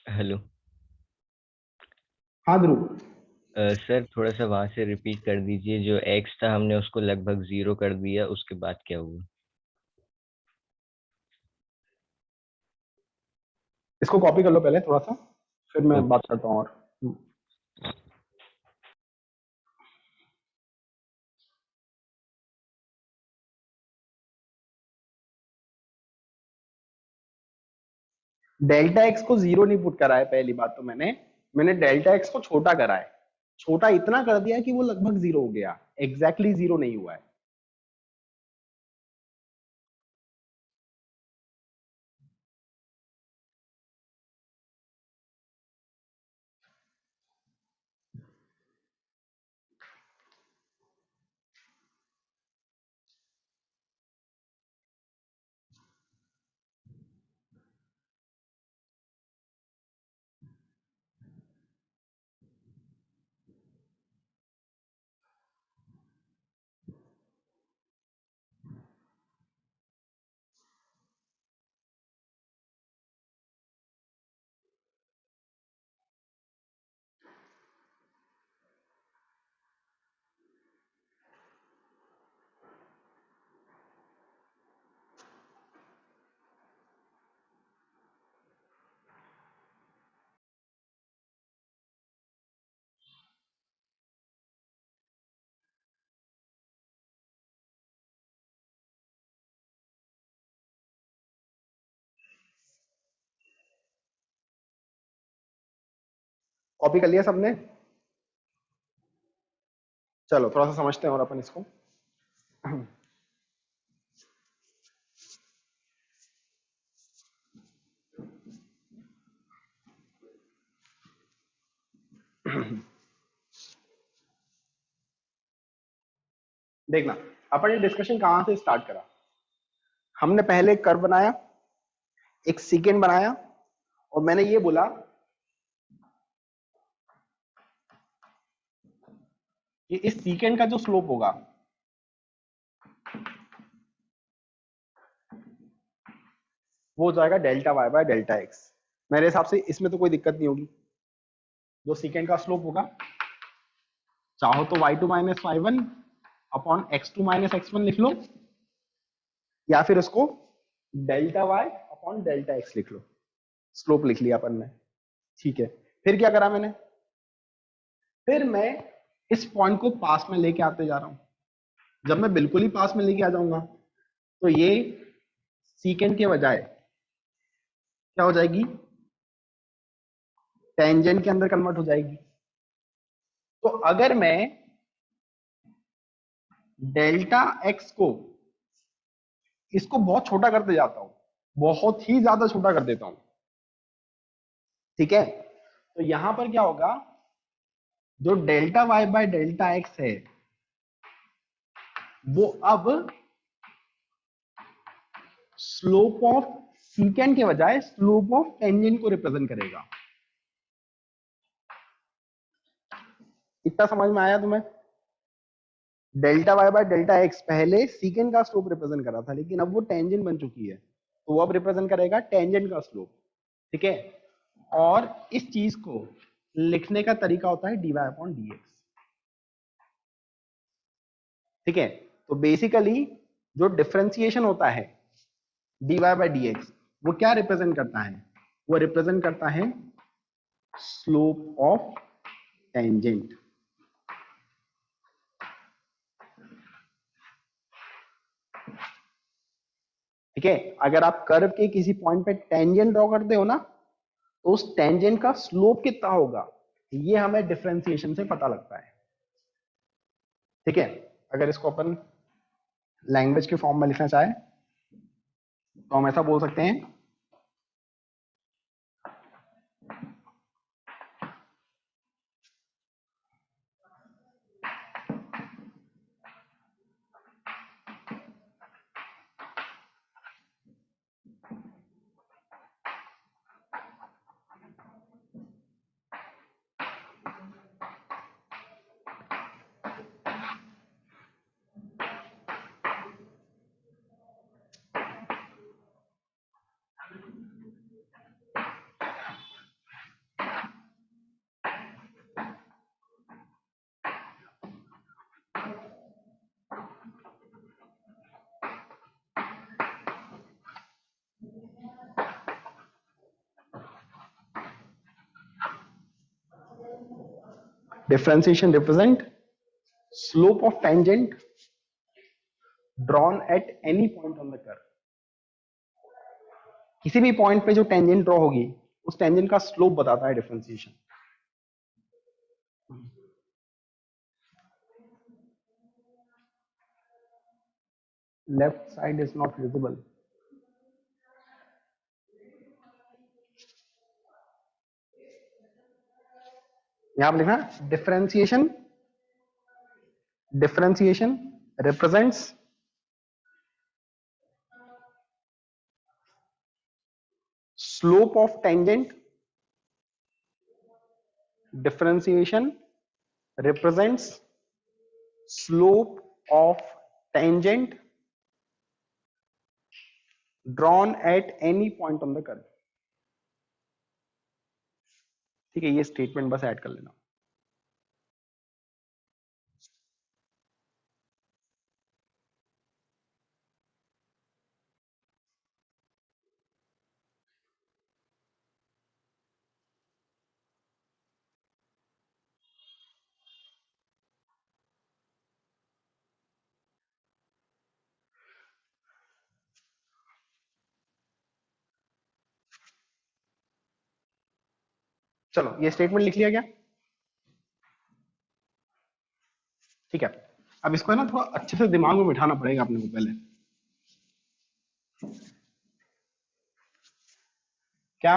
हेलो हाँ ध्रुव, सर, थोड़ा सा वहां से रिपीट कर दीजिए। जो एक्स था हमने उसको लगभग 0 कर दिया, उसके बाद क्या हुआ? इसको कॉपी कर लो पहले थोड़ा सा, फिर मैं ओके। बात करता हूँ और डेल्टा एक्स को 0 नहीं पुट करा है, पहली बात तो मैंने डेल्टा एक्स को छोटा करा है, छोटा इतना कर दिया कि वो लगभग 0 हो गया, एग्जैक्टली 0 नहीं हुआ है। कॉपी कर लिया सबने? चलो थोड़ा सा समझते हैं और अपन इसको। देखना, अपन ये डिस्कशन कहां से स्टार्ट करा। हमने पहले एक कर्व बनाया, एक सीकेंड बनाया, और मैंने ये बोला कि इस सीकेंड का जो स्लोप होगा वो हो जाएगा delta Y by delta X. मेरे हिसाब से इसमें तो कोई दिक्कत नहीं होगी। जो सीकेंड का स्लोप होगा, चाहो तो y2 minus y1 upon x2 minus x1 लिख लो, या फिर उसको delta y upon delta x लिख लो। स्लोप लिख लिया अपन ने, ठीक है। फिर क्या करा मैंने, फिर मैं इस पॉइंट को पास में लेके आते जा रहा हूं। जब मैं बिल्कुल ही पास में लेके आ जाऊंगा तो ये सीकेंड के बजाय क्या हो जाएगी, टेंजेंट के अंदर कन्वर्ट हो जाएगी। तो अगर मैं डेल्टा एक्स को, इसको बहुत छोटा करते जाता हूं, बहुत ही ज्यादा छोटा कर देता हूं, ठीक है, तो यहां पर क्या होगा, जो delta Y by delta X है वो अब स्लोप ऑफ सीकेंड के बजाय स्लोप ऑफ टेंजेंट को रिप्रेजेंट करेगा। इतना समझ में आया तुम्हें? Delta Y by delta X पहले सीकेंड का स्लोप रिप्रेजेंट कर रहा था, लेकिन अब वो टेंजेंट बन चुकी है, तो वो अब रिप्रेजेंट करेगा टेंजेंट का स्लोप, ठीक है। और इस चीज को लिखने का तरीका होता है dy अपॉन dx, ठीक है। तो बेसिकली जो डिफरेंशिएशन होता है dy बाय dx, वो क्या रिप्रेजेंट करता है, वो रिप्रेजेंट करता है स्लोप ऑफ टेंजेंट, ठीक है। अगर आप कर्व के किसी पॉइंट पे टेंजेंट ड्रॉ करते हो ना, तो उस टेंजेंट का स्लोप कितना होगा ये हमें डिफरेंशिएशन से पता लगता है, ठीक है। अगर इसको अपन लैंग्वेज के फॉर्म में लिखना चाहे तो हम ऐसा बोल सकते हैं, differentiation represent slope of tangent drawn at any point on the curve, किसी भी पॉइंट पे जो टेंजेंट ड्रॉ होगी उस टेंजेंट का स्लोप बताता है differentiation. Left side is not visible. यहां पर लिखा differentiation, differentiation represents slope of tangent, differentiation represents slope of tangent drawn at any point on the curve। ठीक है, ये स्टेटमेंट बस ऐड कर लेना। चलो ये स्टेटमेंट लिख लिया गया। ठीक है, अब इसको है ना थोड़ा अच्छे से दिमाग में बिठाना पड़ेगा अपने को पहले। क्या,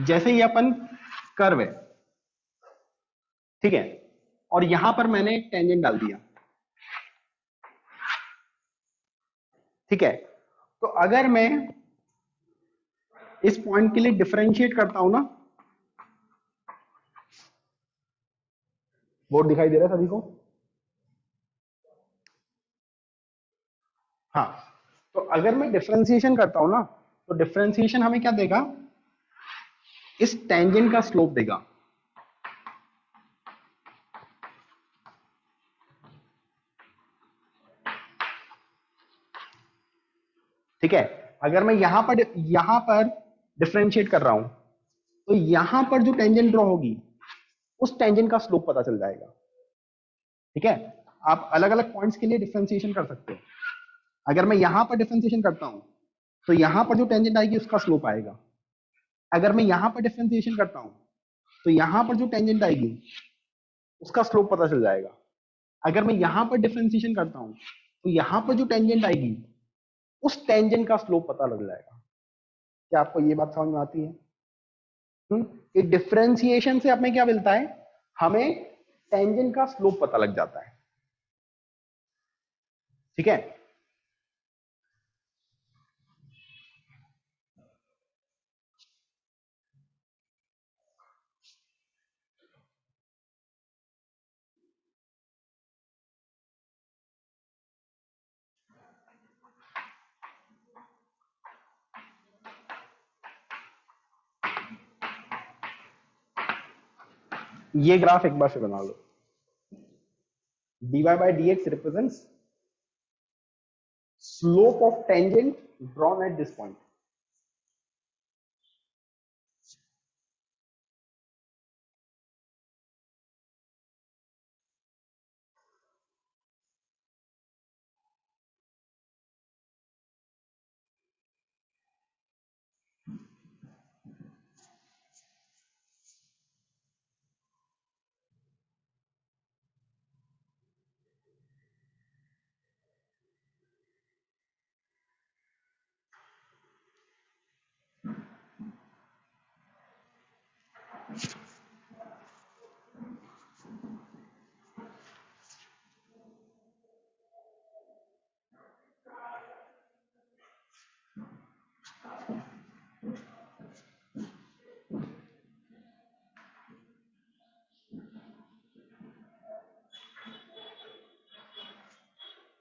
जैसे ही अपन कर्व है, ठीक है, और यहां पर मैंने एक टेंजेंट डाल दिया, ठीक है, तो अगर मैं इस पॉइंट के लिए डिफरेंशिएट करता हूं ना, बोर्ड दिखाई दे रहा है सभी को? हाँ, तो अगर मैं डिफरेंशिएशन करता हूं ना, तो डिफरेंशिएशन हमें क्या देगा, इस टेंजेंट का स्लोप देगा। ठीक है, अगर मैं यहां पर डिफरेंशिएट कर रहा हूं, तो यहां पर जो टेंजेंट ड्रॉ होगी उस टेंजेंट का स्लोप पता चल जाएगा। ठीक है, आप अलग अलग पॉइंट्स के लिए डिफरेंशिएशन कर सकते हो। अगर मैं यहां पर डिफरेंशिएशन करता हूं, तो यहां पर जो टेंजेंट आएगी उसका स्लोप आएगा। अगर मैं यहां पर डिफरेंशिएशन करता हूं, तो यहां पर जो टेंजेंट आएगी उसका स्लोप पता चल जाएगा। अगर मैं यहां पर डिफरेंशिएशन करता हूं, तो यहां पर जो टेंजेंट आएगी उस टेंजेंट का स्लोप पता लग जाएगा। क्या आपको ये बात समझ में आती है? कि डिफरेंशिएशन से हमें क्या मिलता है, हमें टेंजेंट का स्लोप पता लग जाता है। ठीक है, ये ग्राफ एक बार से बना लो। dy by dx represents slope of tangent drawn at this point।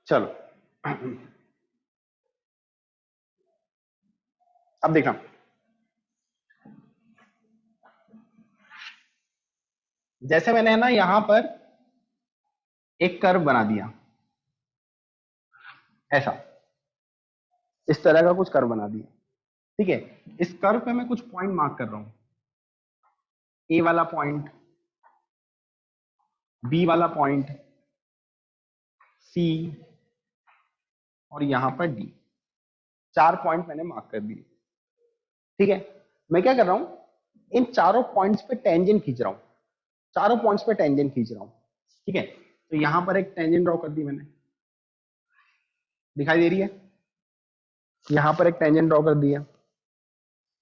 चलो अब देखना, जैसे मैंने है ना यहां पर एक कर्व बना दिया, ऐसा इस तरह का कुछ कर्व बना दिया। ठीक है, इस कर्व पे मैं कुछ पॉइंट मार्क कर रहा हूं, ए वाला पॉइंट, बी वाला पॉइंट, सी और यहां पर डी। 4 पॉइंट मैंने मार्क कर दिए। ठीक है, मैं क्या कर रहा हूं, इन चारों पॉइंट्स पे टेंजेंट खींच रहा हूं, चारों पॉइंट्स पे टेंजेंट खींच रहा हूं। ठीक है, तो यहां पर एक टेंजेंट ड्रॉ कर दी मैंने, दिखाई दे रही है, यहां पर एक टेंजेंट ड्रॉ कर दिया।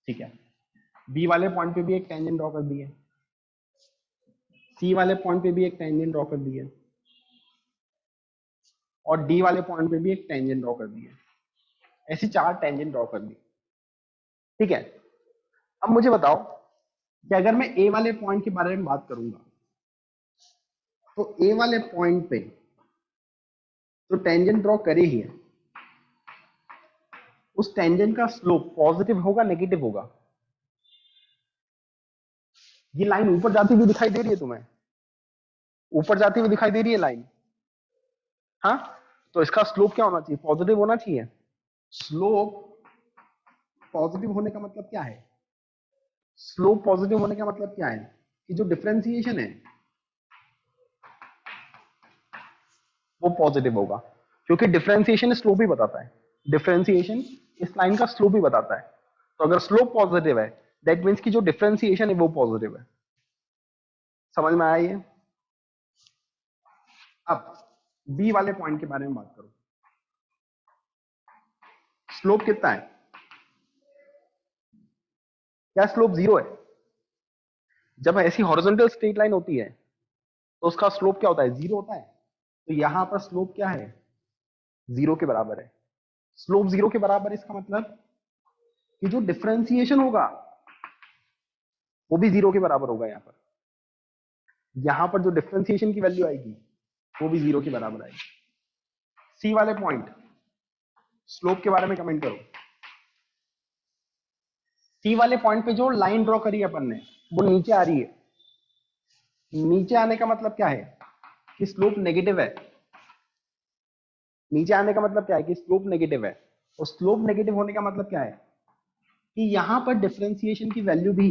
ठीक है, बी वाले पॉइंट पे भी एक टेंजेंट ड्रॉ कर दिया, सी वाले पॉइंट पे भी एक टेंजेंट ड्रॉ कर दिया, और डी वाले पॉइंट पे भी एक टेंजेंट ड्रॉ कर दिया। ऐसी 4 टेंजेंट ड्रॉ कर दी। ठीक है, अब मुझे बताओ कि अगर मैं ए वाले पॉइंट के बारे में बात करूंगा, तो ए वाले पॉइंट पे तो टेंजेंट ड्रॉ करे ही है, उस टेंजेंट का स्लोप पॉजिटिव होगा नेगेटिव होगा? ये लाइन ऊपर जाती हुई दिखाई दे रही है तुम्हें, ऊपर जाती हुई दिखाई दे रही है लाइन, हाँ, तो इसका स्लोप क्या होना चाहिए, पॉजिटिव होना चाहिए। स्लोप पॉजिटिव होने का मतलब क्या है, स्लोप पॉजिटिव होने का मतलब क्या है कि जो डिफरेंशिएशन है वो पॉजिटिव होगा, क्योंकि डिफरेंशिएशन स्लोप ही बताता है, डिफरेंशिएशन इस लाइन का स्लोप ही बताता है। तो अगर स्लोप पॉजिटिव है, दैट मीन्स कि जो डिफरेंशिएशन है वो पॉजिटिव है। समझ में आया ये? अब बी वाले पॉइंट के बारे में बात करो, स्लोप कितना है, क्या स्लोप 0 है? जब ऐसी हॉरिजॉन्टल स्ट्रेट लाइन होती है तो उसका स्लोप क्या होता है, 0 होता है। तो यहां पर स्लोप क्या है, 0 के बराबर है। स्लोप 0 के बराबर है, इसका मतलब कि जो डिफरेंशिएशन होगा वो भी 0 के बराबर होगा। यहां पर जो डिफरेंशिएशन की वैल्यू आएगी वो भी 0 के बराबर आएगी। सी वाले पॉइंट स्लोप के बारे में कमेंट करो। सी वाले पॉइंट पे जो लाइन ड्रॉ करी है अपन ने वो नीचे आ रही है, नीचे आने का मतलब क्या है कि स्लोप नेगेटिव है। नीचे आने का मतलब क्या है कि स्लोप नेगेटिव है, और स्लोप नेगेटिव होने का मतलब क्या है कि यहां पर डिफरेंशिएशन की वैल्यू भी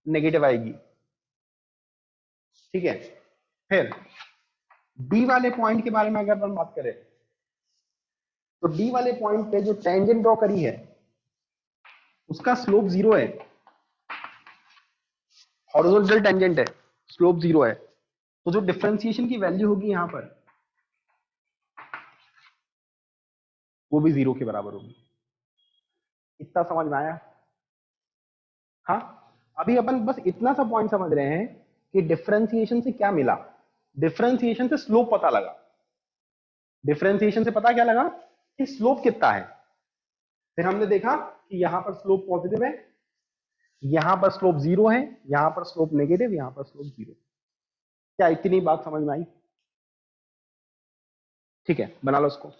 नेगेटिव आएगी। ठीक है, फिर डी वाले पॉइंट के बारे में अगर हम बात करें, तो डी वाले पॉइंट पे जो टेंजेंट ड्रॉ करी है उसका स्लोप 0 है, हॉरिजॉन्टल टेंजेंट है, स्लोप 0 है। तो जो डिफरेंशिएशन की वैल्यू होगी यहां पर वो भी 0 के बराबर होगी। इतना समझ में आया? हाँ, अभी अपन बस इतना सा पॉइंट समझ रहे हैं कि डिफरेंशिएशन से क्या मिला, डिफरेंशिएशन से स्लोप पता लगा। डिफरेंशिएशन से पता क्या लगा कि स्लोप कितना है। फिर हमने देखा कि यहां पर स्लोप पॉजिटिव है, यहां पर स्लोप 0 है, यहां पर स्लोप नेगेटिव, यहां पर स्लोप 0। क्या इतनी बात समझ में आई? ठीक है, बना लो उसको।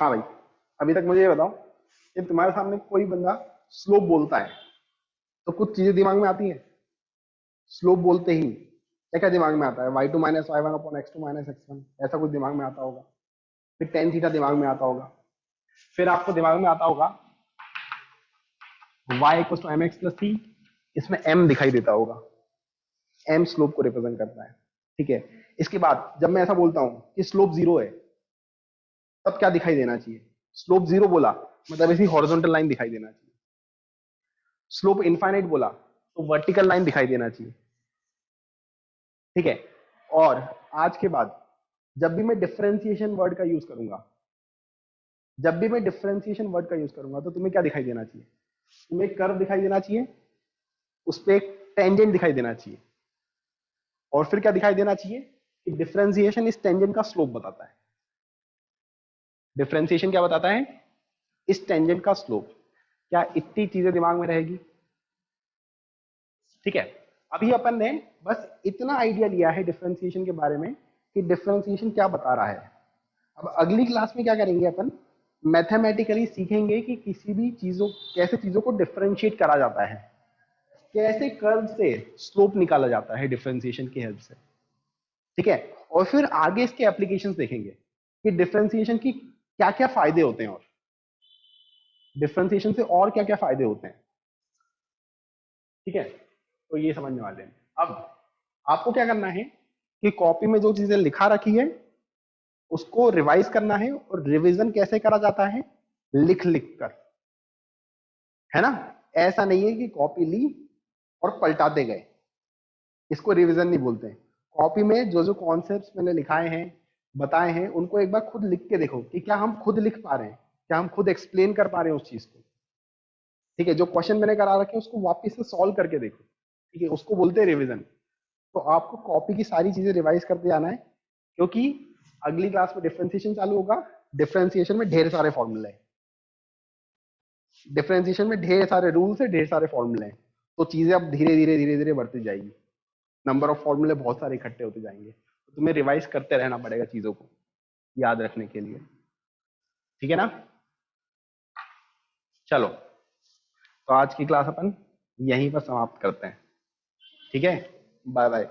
हाँ भाई, अभी तक मुझे ये बताओ कि तुम्हारे सामने कोई बंदा स्लोप बोलता है तो कुछ चीजें दिमाग में आती हैं। स्लोप बोलते ही क्या क्या दिमाग में आता है? y2 minus Y one upon x2 minus x1, ऐसा कुछ दिमाग में आता होगा। फिर टेन थीटा दिमाग में आता होगा। फिर आपको दिमाग में आता होगा y equal to M X plus C, इसमें m दिखाई देता होगा, m स्लोप को रिप्रेजेंट करता है। ठीक है, इसके बाद जब मैं ऐसा बोलता हूं कि स्लोप जीरो है, तब क्या दिखाई देना चाहिए? स्लोप जीरो बोला मतलब ऐसी हॉरिजॉन्टल लाइन दिखाई देना चाहिए। स्लोप इनफाइनाइट बोला तो वर्टिकल लाइन दिखाई देना चाहिए। ठीक है, और आज के बाद जब भी मैं डिफरेंशिएशन वर्ड का यूज करूंगा, जब भी मैं डिफरेंशिएशन वर्ड का यूज करूंगा तो तुम्हें क्या दिखाई देना चाहिए? तुम्हें कर्व दिखाई देना चाहिए, उस पर एक टेंजेंट दिखाई देना चाहिए, और फिर क्या दिखाई देना चाहिए कि डिफरेंशिएशन इस टेंजेंट का स्लोप बताता है। डिफरेंशिएशन क्या बताता है? इस टेंजेंट का स्लोप। क्या इतनी चीजें दिमाग में रहेगी? ठीक है, अभी अपन ने बस इतना आइडिया लिया है डिफरेंशिएशन के बारे में कि डिफरेंशिएशन क्या बता रहा है। अब अगली क्लास में क्या करेंगे अपन? मैथमेटिकली सीखेंगे कि किसी भी चीजों कैसे चीजों को डिफरेंशिएट करा जाता है, कैसे कर्व से स्लोप निकाला जाता है डिफरेंशिएशन की हेल्प से। ठीक है, और फिर आगे इसके एप्लीकेशंस देखेंगे कि डिफरेंशिएशन की क्या क्या फायदे होते हैं, और डिफरेंशिएशन से और क्या क्या फायदे होते हैं। ठीक है, तो ये समझने वाले हैं। अब आपको क्या करना है कि कॉपी में जो चीजें लिखा रखी है उसको रिवाइज करना है, और रिवीजन कैसे करा जाता है? लिख लिख कर, है ना। ऐसा नहीं है कि कॉपी ली और पलटाते गए, इसको रिवीजन नहीं बोलते हैं। कॉपी में जो जो कॉन्सेप्ट्स मैंने लिखाए हैं, बताए हैं, उनको एक बार खुद लिख के देखो कि क्या हम खुद लिख पा रहे हैं, क्या हम खुद एक्सप्लेन कर पा रहे हैं उस चीज को। ठीक है, जो क्वेश्चन मैंने करा रखे हैं उसको वापस से सॉल्व करके देखो। ठीक है, उसको बोलते हैं रिवीजन। तो आपको कॉपी की सारी चीजें रिवाइज करते जाना है, क्योंकि अगली क्लास में डिफरेंशिएशन चालू होगा। डिफरेंशिएशन में ढेर सारे फॉर्मूले हैं, डिफरेंशिएशन में ढेर सारे रूल्स है, ढेर सारे फॉर्मूले हैं। तो चीजें अब धीरे धीरे धीरे धीरे बढ़ती जाएगी, नंबर ऑफ फॉर्मूले बहुत सारे इकट्ठे होते जाएंगे। तो तुम्हें रिवाइज करते रहना पड़ेगा चीजों को याद रखने के लिए। ठीक है ना। चलो, तो आज की क्लास अपन यहीं पर समाप्त करते हैं। ठीक है, बाय बाय।